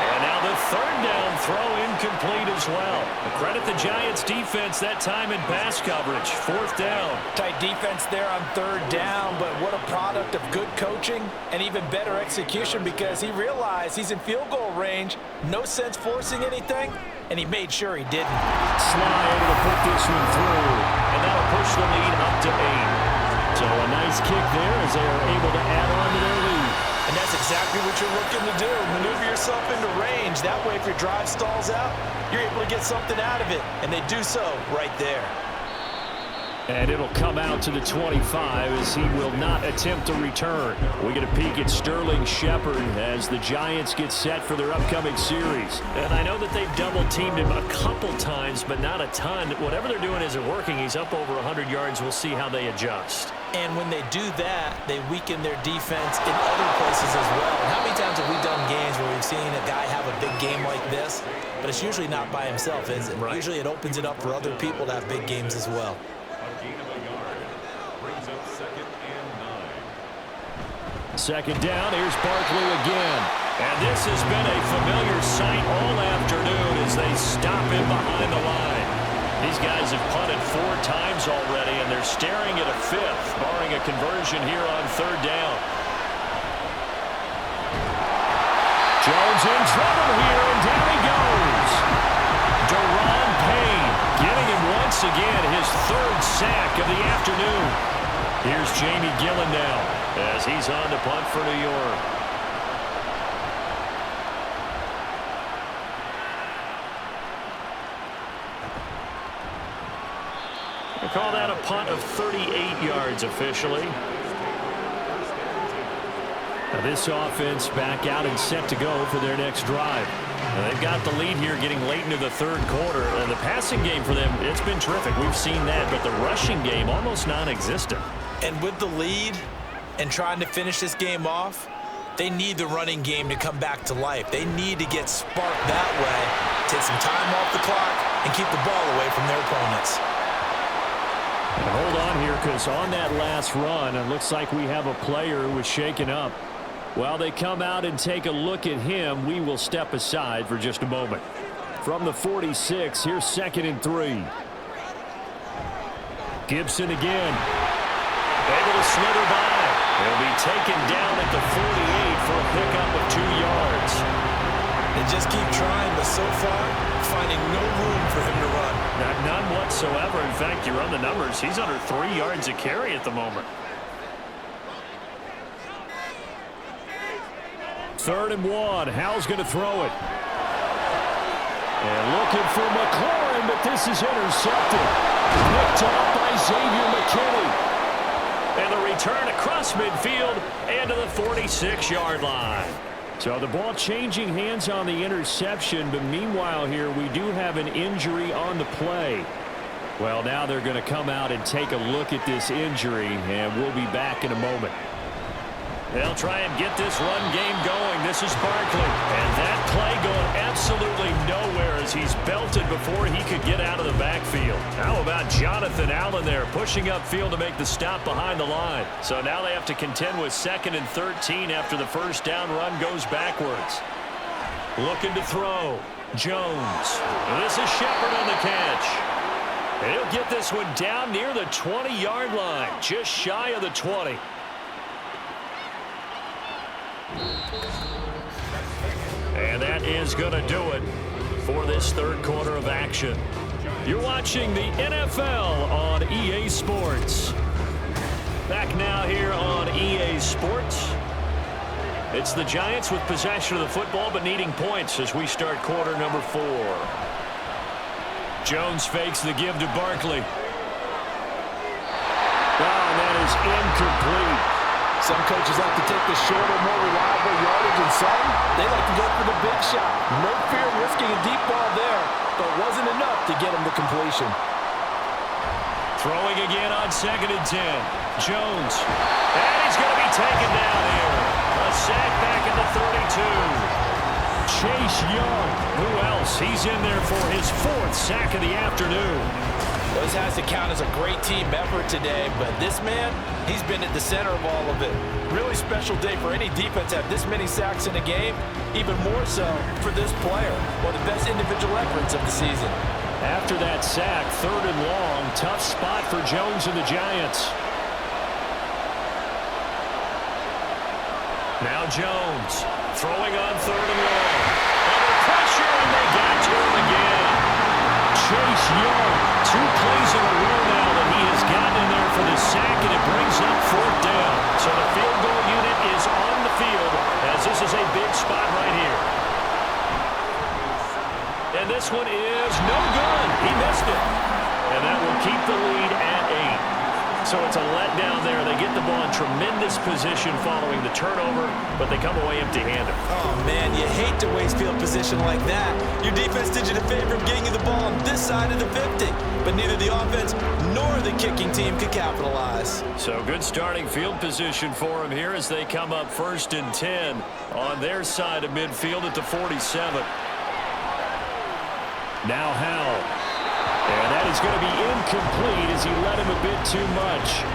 And now the third down throw incomplete as well. Credit the Giants defense that time in pass coverage. 4th down. Tight defense there on 3rd down, but what a product of good coaching and even better execution because he realized he's in field goal range. No sense forcing anything, and he made sure he didn't. Sly able to put this one through. And that'll push the lead up to 8. So a nice kick there as they are able to add on to their lead. And that's exactly what you're looking to do. Maneuver yourself into range. That way, if your drive stalls out, you're able to get something out of it. And they do so right there. And it'll come out to the 25 as he will not attempt to return. We get a peek at Sterling Shepard as the Giants get set for their upcoming series. And I know that they've double-teamed him a couple times, but not a ton. Whatever they're doing isn't working. He's up over 100 yards. We'll see how they adjust. And when they do that, they weaken their defense in other places as well. And how many times have we done games where we've seen a guy have a big game like this? But it's usually not by himself, is it? Right. Usually it opens it up for other people to have big games as well. A gain of a yard. Brings up second and 9. Second down, here's Barkley again. And this has been a familiar sight all afternoon as they stop him behind the line. These guys have punted 4 times already, and they're staring at a 5th, barring a conversion here on 3rd down. Jones in trouble here, and down he goes. Deron Payne getting him once again, his 3rd sack of the afternoon. Here's Jamie Gillen now as he's on to punt for New York. We'll call that a punt of 38 yards officially. Now this offense back out and set to go for their next drive. Now they've got the lead here getting late into the 3rd quarter. And the passing game for them, it's been terrific. We've seen that, but the rushing game almost non-existent. And with the lead and trying to finish this game off, they need the running game to come back to life. They need to get sparked that way, take some time off the clock, and keep the ball away from their opponents. And hold on here, because on that last run, it looks like we have a player who was shaken up. While they come out and take a look at him, we will step aside for just a moment. From the 46, here's 2nd and 3. Gibson again. Able to slither by. He'll be taken down at the 48 for a pickup of 2 yards. They just keep trying, but so far, finding no room for him to run. None whatsoever. In fact, you run the numbers. He's under 3 yards a carry at the moment. 3rd and 1. Howell's going to throw it. And looking for McLaurin, but this is intercepted. Picked off by Xavier McKinney. And the return across midfield and to the 46-yard line. So the ball changing hands on the interception, but meanwhile here we do have an injury on the play. Well, now they're going to come out and take a look at this injury, and we'll be back in a moment. They'll try and get this run game going. This is Barkley. And that play going absolutely nowhere as he's belted before he could get out of the backfield. How about Jonathan Allen there pushing upfield to make the stop behind the line? So now they have to contend with 2nd and 13 after the first down run goes backwards. Looking to throw. Jones. This is Shepard on the catch. And he'll get this one down near the 20-yard line, just shy of the 20. And that is going to do it for this third quarter of action. You're watching the NFL on EA Sports. Back now here on EA Sports. It's the Giants with possession of the football but needing points as we start quarter number 4. Jones fakes the give to Barkley. Oh, that is incomplete. Some coaches like to take the shorter, more reliable yardage, and some, they like to go for the big shot. No fear of risking a deep ball there, but wasn't enough to get him the completion. Throwing again on 2nd and 10. Jones. And he's going to be taken down here. A sack back at the 32. Chase Young. Who else? He's in there for his 4th sack of the afternoon. This has to count as a great team effort today, but this man, he's been at the center of all of it. Really special day for any defense to have this many sacks in a game, even more so for this player. One of the best individual efforts of the season. After that sack, 3rd and long, tough spot for Jones and the Giants. Now Jones throwing on 3rd and long. Under pressure, and they got to him again. Chase Young, 2 plays in a row now that he has gotten in there for the sack, and it brings up 4th down. So the field goal unit is on the field as this is a big spot right here. And this one is no good. He missed it. And that will keep the lead at 8. So it's a letdown there. They get the ball in tremendous position following the turnover, but they come away empty-handed. Oh, man, you hate to waste field position like that. Your defense did you the favor of getting you the ball on this side of the 50, but neither the offense nor the kicking team could capitalize. So good starting field position for them here as they come up 1st and 10 on their side of midfield at the 47. Now Howell. And that is going to be incomplete as he led him a bit too much.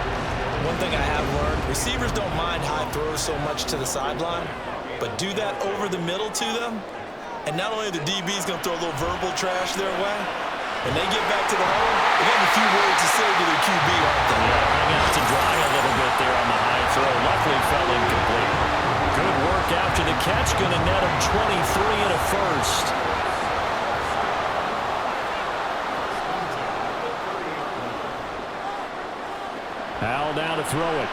One thing I have learned, receivers don't mind high throws so much to the sideline, but do that over the middle to them, and not only are the DBs going to throw a little verbal trash their way, when they get back to the hole, they got a few words to say to their QB, aren't they? Yeah, hang out to dry a little bit there on the high throw. Luckily fell incomplete. Good work after the catch, going to net him 23 and a 1st. Howell down to throw it.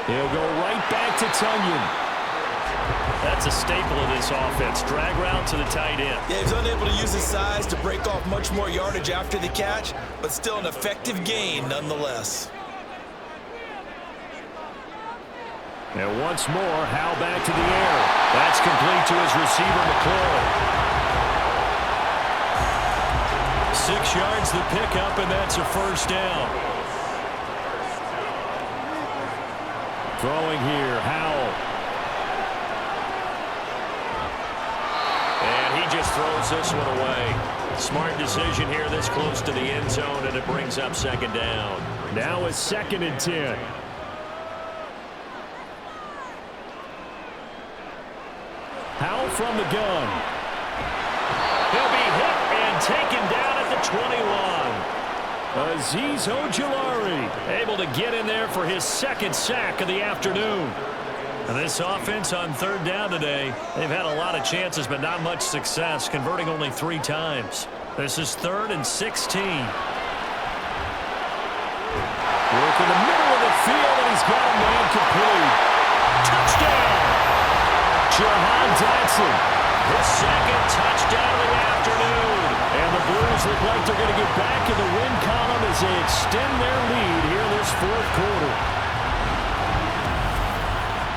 He'll go right back to Tunyon. That's a staple of this offense. Drag route to the tight end. Yeah, he's unable to use his size to break off much more yardage after the catch, but still an effective gain nonetheless. And once more, Howell back to the air. That's complete to his receiver, McClure. 6 yards the pickup, and that's a 1st down. Throwing here, Howell. And he just throws this one away. Smart decision here this close to the end zone, and it brings up 2nd down. Now it's 2nd and 10. Howell from the gun. He'll be hit and taken down at the 21. Azeez Ojulari able to get in there for his 2nd sack of the afternoon. And this offense on 3rd down today, they've had a lot of chances but not much success, converting only 3 times. This is 3rd and 16. Work in the middle of the field, and he's got a man complete. Touchdown! Jahan Dotson. His second touchdown of the afternoon. And the Blues look like they're going to get back in the win column as they extend their lead here in this fourth quarter.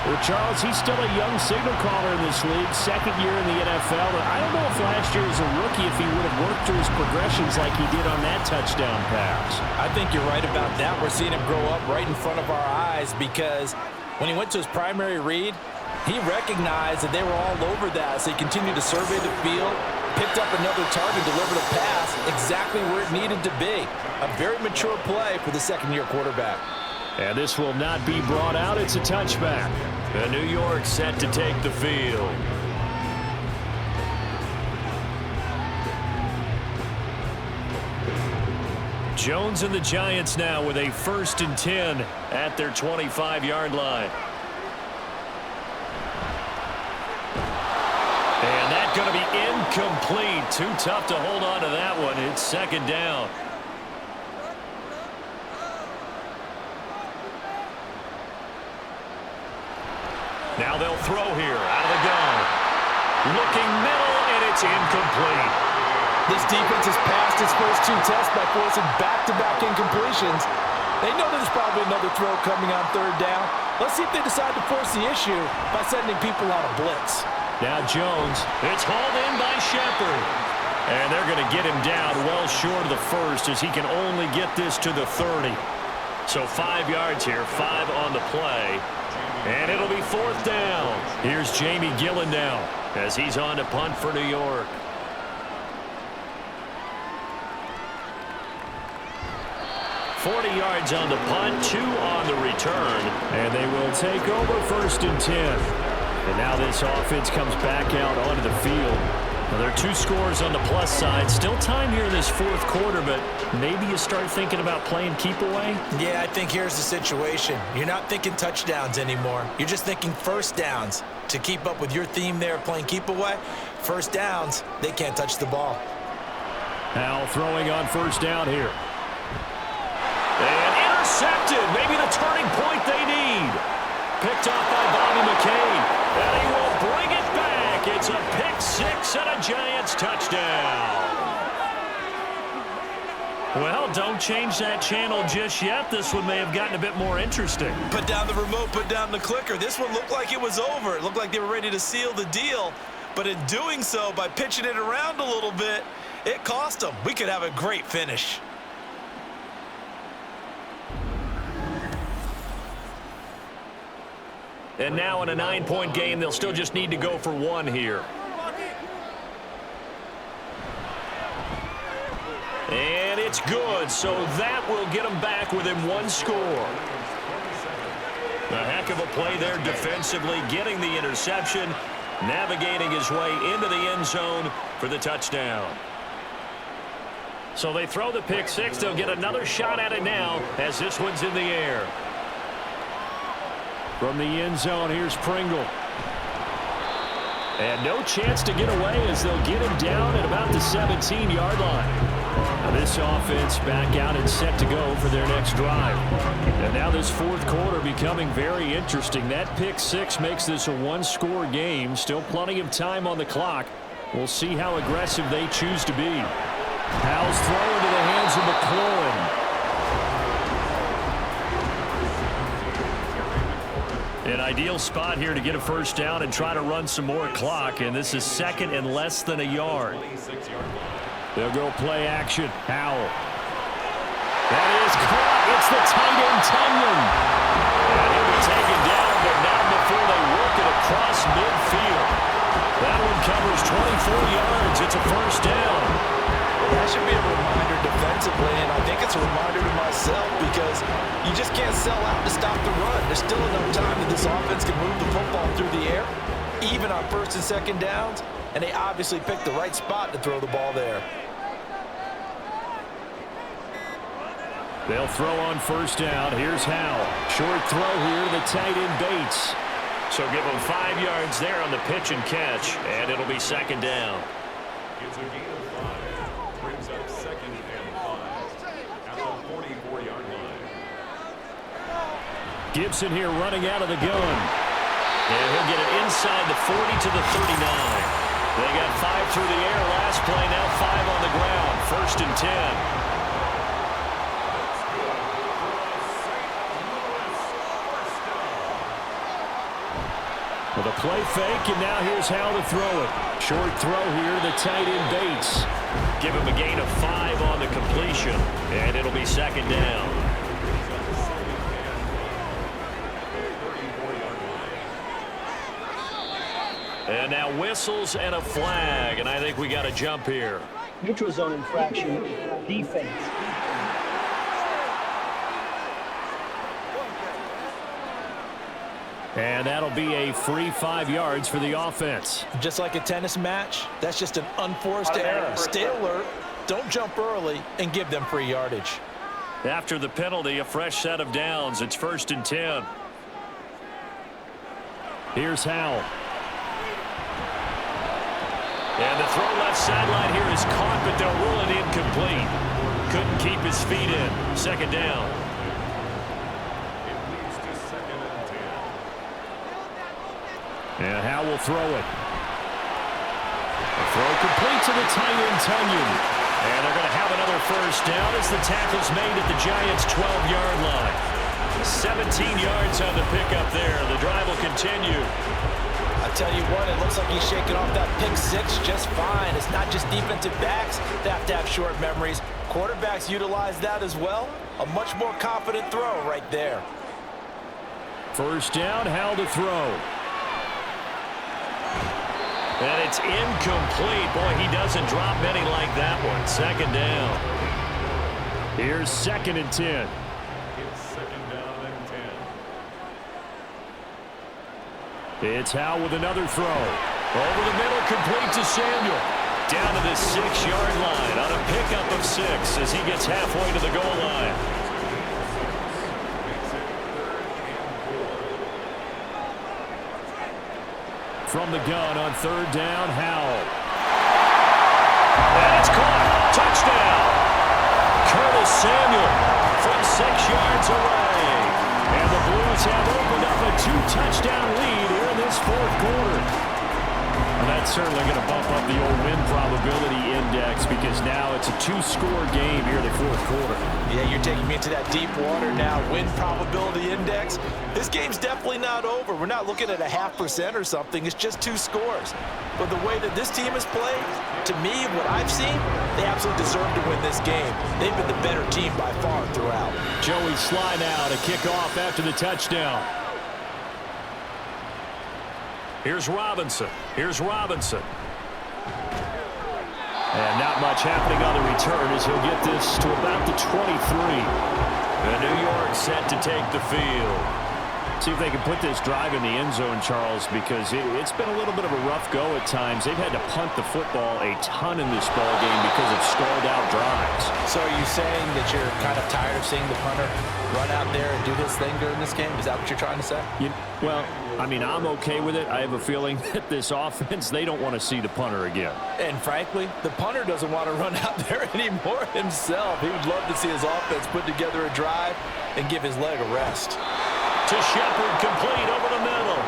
Well, Charles, he's still a young signal caller in this league, second year in the NFL. I don't know if last year as a rookie if he would have worked through his progressions like he did on that touchdown pass. I think you're right about that. We're seeing him grow up right in front of our eyes because when he went to his primary read, he recognized that they were all over that, so he continued to survey the field, picked up another target, delivered a pass exactly where it needed to be. A very mature play for the second-year quarterback. And this will not be brought out. It's a touchback. And New York set to take the field. Jones and the Giants now with a 1st and 10 at their 25-yard line. And that's going to be incomplete. Too tough to hold on to that one. It's second down. Now they'll throw here out of the gun. Looking middle, and it's incomplete. This defense has passed its first 2 tests by forcing back-to-back incompletions. They know there's probably another throw coming on 3rd down. Let's see if they decide to force the issue by sending people on a blitz. Now Jones. It's hauled in by Shepard. And they're going to get him down well short of the first as he can only get this to the 30. So 5 yards here, 5 on the play. And it'll be 4th down. Here's Jamie Gillen now as he's on to punt for New York. .40 yards on the punt, 2 on the return. And they will take over 1st and 10. And now this offense comes back out onto the field. Well, there are 2 scores on the plus side. Still time here in this 4th quarter, but maybe you start thinking about playing keep away? Yeah, I think here's the situation. You're not thinking touchdowns anymore. You're just thinking 1st downs. To keep up with your theme there, playing keep away, 1st downs, they can't touch the ball. Now throwing on 1st down here. And intercepted. Maybe the turning point they need. Picked off by Bobby McCain. And he will bring it back. It's a pick 6 and a Giants touchdown. Well, don't change that channel just yet. This one may have gotten a bit more interesting. Put down the remote, put down the clicker. This one looked like it was over. It looked like they were ready to seal the deal. But in doing so, by pitching it around a little bit, it cost them. We could have a great finish. And now in a 9-point game, they'll still just need to go for 1 here. And it's good, so that will get them back within 1 score. A heck of a play there defensively, getting the interception, navigating his way into the end zone for the touchdown. So they throw the pick 6. They'll get another shot at it now as this one's in the air. From the end zone, here's Pringle. And no chance to get away as they'll get him down at about the 17-yard line. Now this offense back out and set to go for their next drive. And now this 4th quarter becoming very interesting. That pick 6 makes this a 1-score game. Still plenty of time on the clock. We'll see how aggressive they choose to be. Howell's throw into the hands of McLaurin. An ideal spot here to get a 1st down and try to run some more clock, and this is 2nd and less than a yard. They'll go play action. Howell. That is caught. It's the tight end, Tunyon. And he'll be taken down, but not before they work it across midfield. That one covers 24 yards. It's a 1st down. That should be a reminder defensively, and I think it's a reminder to myself because you just can't sell out to stop the run. There's still enough time that this offense can move the football through the air, even on 1st and 2nd downs, and they obviously picked the right spot to throw the ball there. They'll throw on 1st down. Here's Howell. Short throw here to the tight end, Bates. So give them 5 yards there on the pitch and catch, and it'll be 2nd down. It's a gain of 5. Brings up 2nd and 5 at the 44-yard line. Gibson here running out of the gun. And he'll get it inside the 40 to the 39. They got 5 through the air last play, now 5 on the ground. 1st and 10. With a play fake, and now here's how to throw it. Short throw here to the tight end Bates. Give him a gain of 5 on the completion, and it'll be 2nd down. And now whistles and a flag, and I think we got a jump here. Neutral zone infraction, defense. And that'll be a free 5 yards for the offense. Just like a tennis match, that's just an unforced error. Stay alert, don't jump early, and give them free yardage. After the penalty, a fresh set of downs. It's 1st and 10. Here's Howell. And the throw left sideline here is caught, but they'll rule it incomplete. Couldn't keep his feet in. 2nd down. And Howell will throw it. A throw complete to the tight end, Tunyon. And they're going to have another 1st down as the tackle's made at the Giants' 12-yard line. 17 yards on the pickup there. The drive will continue. I tell you what, it looks like he's shaking off that pick 6 just fine. It's not just defensive backs that have to have short memories. Quarterbacks utilize that as well. A much more confident throw right there. 1st down, Howell to throw. And it's incomplete. Boy, he doesn't drop many like that one. 2nd down. Here's 2nd and 10. It's 2nd down and 10. It's Howell with another throw. Over the middle, complete to Samuel. Down to the 6-yard line on a pickup of 6 as he gets halfway to the goal line. From the gun on 3rd down, Howell. And it's caught. Touchdown. Curtis Samuel from 6 yards away. And the Blues have opened up a 2-touchdown lead here in this 4th quarter. And that's certainly going to bump up the old win probability index because now it's a 2-score game here in the 4th quarter. Yeah, you're taking me into that deep water now. Win probability index. This game's definitely not over. We're not looking at a 0.5% or something. It's just 2 scores. But the way that this team has played, to me, what I've seen, they absolutely deserve to win this game. They've been the better team by far throughout. Joey Sly now to kick off after the touchdown. Here's Robinson. Here's Robinson. And not much happening on the return as he'll get this to about the 23. And New York set to take the field. See if they can put this drive in the end zone, Charles, because it's been a little bit of a rough go at times. They've had to punt the football a ton in this ball game because of stalled-out drives. So are you saying that you're kind of tired of seeing the punter run out there and do his thing during this game? Is that what you're trying to say? Well, I mean, I'm okay with it. I have a feeling that this offense, they don't want to see the punter again. And frankly, the punter doesn't want to run out there anymore himself. He would love to see his offense put together a drive and give his leg a rest. To Shepard, complete over the middle.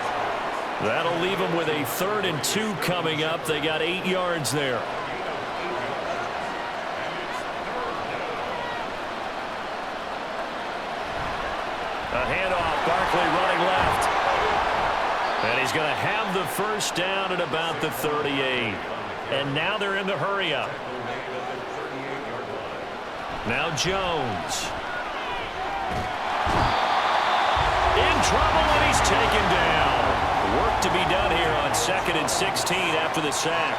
That'll leave them with a 3rd and 2 coming up. They got 8 yards there. A handoff, Barkley running left. And he's going to have the 1st down at about the 38. And now they're in the hurry-up. Now Jones. In trouble, and he's taken down. Work to be done here on 2nd and 16 after the sack.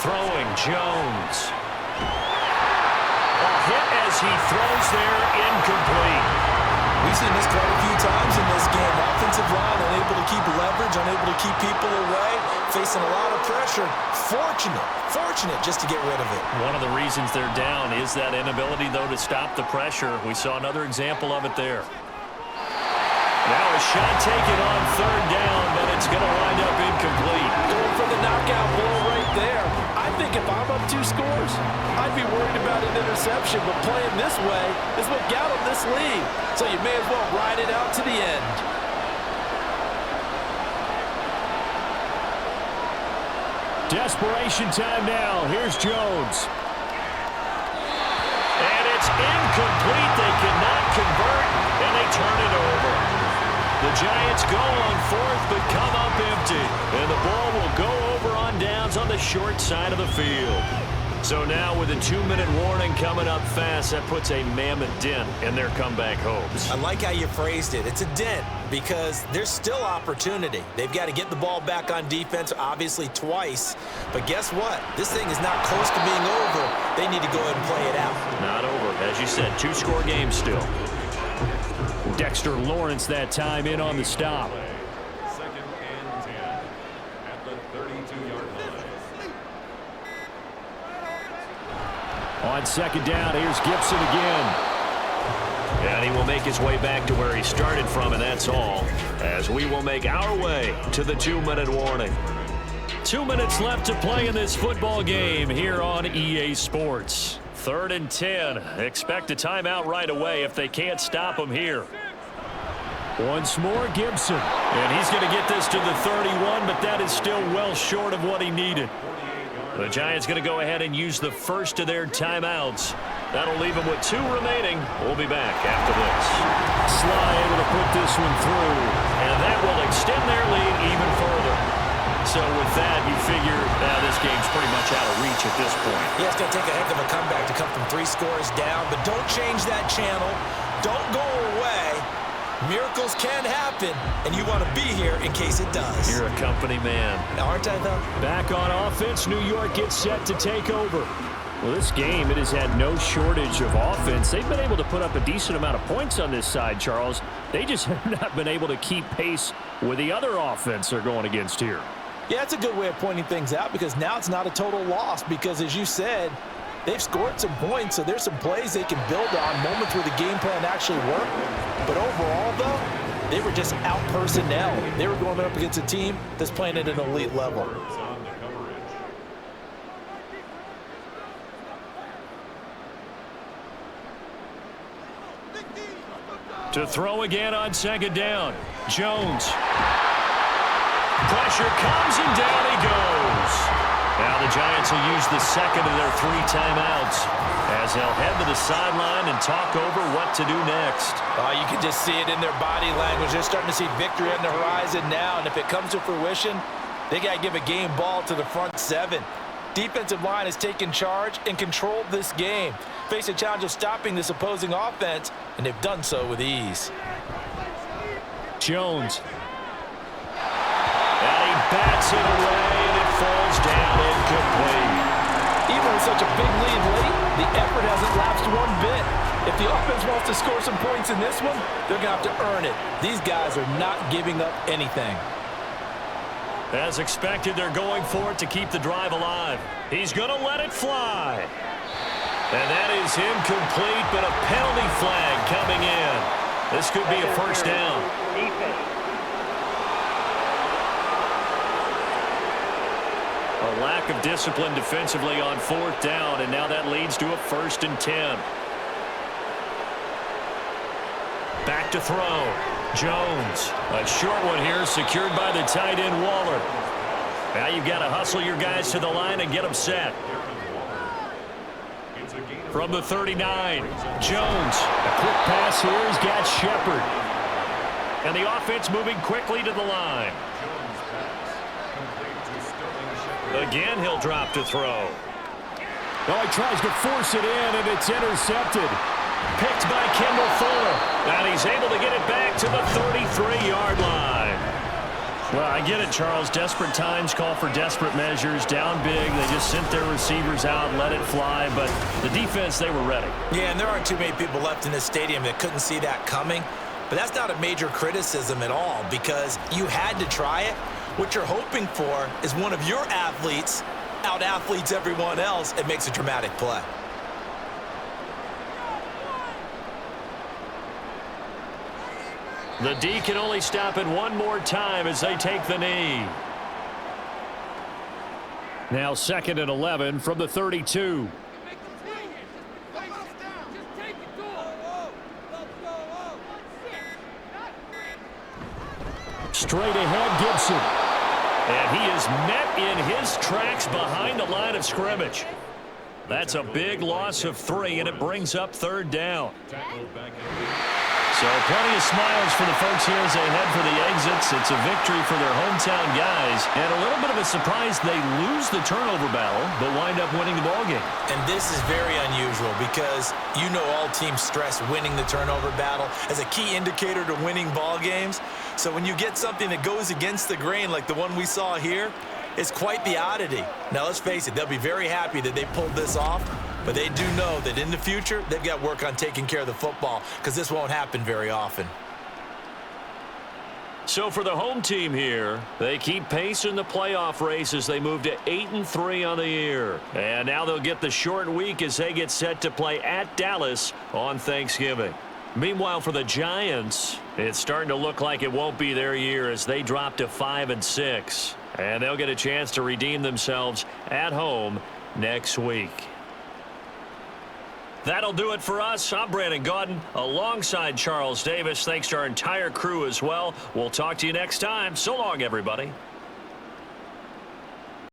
Throwing Jones. A hit as he throws there, incomplete. We've seen this quite a few times in this game. Offensive line unable to keep leverage, unable to keep people away, facing a lot of pressure. Fortunate just to get rid of it. One of the reasons they're down is that inability, though, to stop the pressure. We saw another example of it there. Now a shot taken on 3rd down, but it's going to wind up incomplete. Going for the knockout blow right there. I think if I'm up 2 scores, I'd be worried about an interception, but playing this way is what got them this lead. So you may as well ride it out to the end. Desperation time now. Here's Jones. And it's incomplete. They cannot convert, and they turn it over. The Giants go on fourth, but come up empty. And the ball will go over on downs on the short side of the field. So now with a 2-minute warning coming up fast, that puts a mammoth dent in their comeback hopes. I like how you phrased it. It's a dent because there's still opportunity. They've got to get the ball back on defense, obviously twice. But guess what? This thing is not close to being over. They need to go ahead and play it out. Not over. As you said, 2-score game still. Dexter Lawrence that time in on the stop. Second and 10 at the 32-yard line. On second down, here's Gibson again. And he will make his way back to where he started from, and that's all, as we will make our way to the 2-minute warning. 2 minutes left to play in this football game here on EA Sports. 3rd and 10. Expect a timeout right away if they can't stop him here. Once more, Gibson. And he's going to get this to the 31, but that is still well short of what he needed. The Giants going to go ahead and use the first of their timeouts. That'll leave them with 2 remaining. We'll be back after this. Sly able to put this one through. And that will extend their lead even further. So with that, you figure this game's pretty much out of reach at this point. Yeah, it's going to take a heck of a comeback to come from 3 scores down, but don't change that channel. Don't go away. Miracles can happen, and you want to be here in case it does. You're a company man. Aren't I, though? Back on offense, New York gets set to take over. Well, this game, it has had no shortage of offense. They've been able to put up a decent amount of points on this side, Charles. They just have not been able to keep pace with the other offense they're going against here. Yeah, that's a good way of pointing things out because now it's not a total loss because, as you said, they've scored some points, so there's some plays they can build on, moments where the game plan actually worked. But overall, though, they were just out-personnel. They were going up against a team that's playing at an elite level. To throw again on second down. Jones. Pressure comes and down he goes. Now the Giants will use the second of their 3 timeouts as they'll head to the sideline and talk over what to do next. You can just see it in their body language. They're starting to see victory on the horizon now, and if it comes to fruition, they got to give a game ball to the front 7. Defensive line has taken charge and controlled this game. Face a challenge of stopping this opposing offense, and they've done so with ease. Jones. And he bats it away, and it falls down incomplete. Even with such a big lead late, the effort hasn't lapsed one bit. If the offense wants to score some points in this one, they're going to have to earn it. These guys are not giving up anything. As expected, they're going for it to keep the drive alive. He's going to let it fly. And that is incomplete, but a penalty flag coming in. This could be a first down. A lack of discipline defensively on 4th down, and now that leads to a 1st and 10. Back to throw. Jones. A short one here secured by the tight end Waller. Now you've got to hustle your guys to the line and get them set. From the 39, Jones. A quick pass here has got Shepard. And the offense moving quickly to the line. Again, he'll drop to throw. Oh, he tries to force it in, and it's intercepted. Picked by Kendall Fuller. And he's able to get it back to the 33-yard line. Well, I get it, Charles. Desperate times call for desperate measures. Down big, they just sent their receivers out and let it fly. But the defense, they were ready. Yeah, and there aren't too many people left in this stadium that couldn't see that coming. But that's not a major criticism at all because you had to try it. What you're hoping for is one of your athletes out-athletes everyone else and makes a dramatic play. The D can only stop it one more time as they take the knee. Now 2nd and 11 from the 32. Straight ahead, Gibson. And he is is met in his tracks behind the line of scrimmage. That's a big loss of 3, and it brings up 3rd down. So plenty of smiles for the folks here as they head for the exits. It's a victory for their hometown guys. And a little bit of a surprise, they lose the turnover battle, but wind up winning the ballgame. And this is very unusual because you know all teams stress winning the turnover battle as a key indicator to winning ball games. So when you get something that goes against the grain like the one we saw here, it's quite the oddity. Now, let's face it, they'll be very happy that they pulled this off, but they do know that in the future, they've got work on taking care of the football because this won't happen very often. So for the home team here, they keep pace in the playoff race as they move to 8-3 on the year. And now they'll get the short week as they get set to play at Dallas on Thanksgiving. Meanwhile, for the Giants, it's starting to look like it won't be their year as they drop to 5-6. And they'll get a chance to redeem themselves at home next week. That'll do it for us. I'm Brandon Gaudin alongside Charles Davis. Thanks to our entire crew as well. We'll talk to you next time. So long, everybody.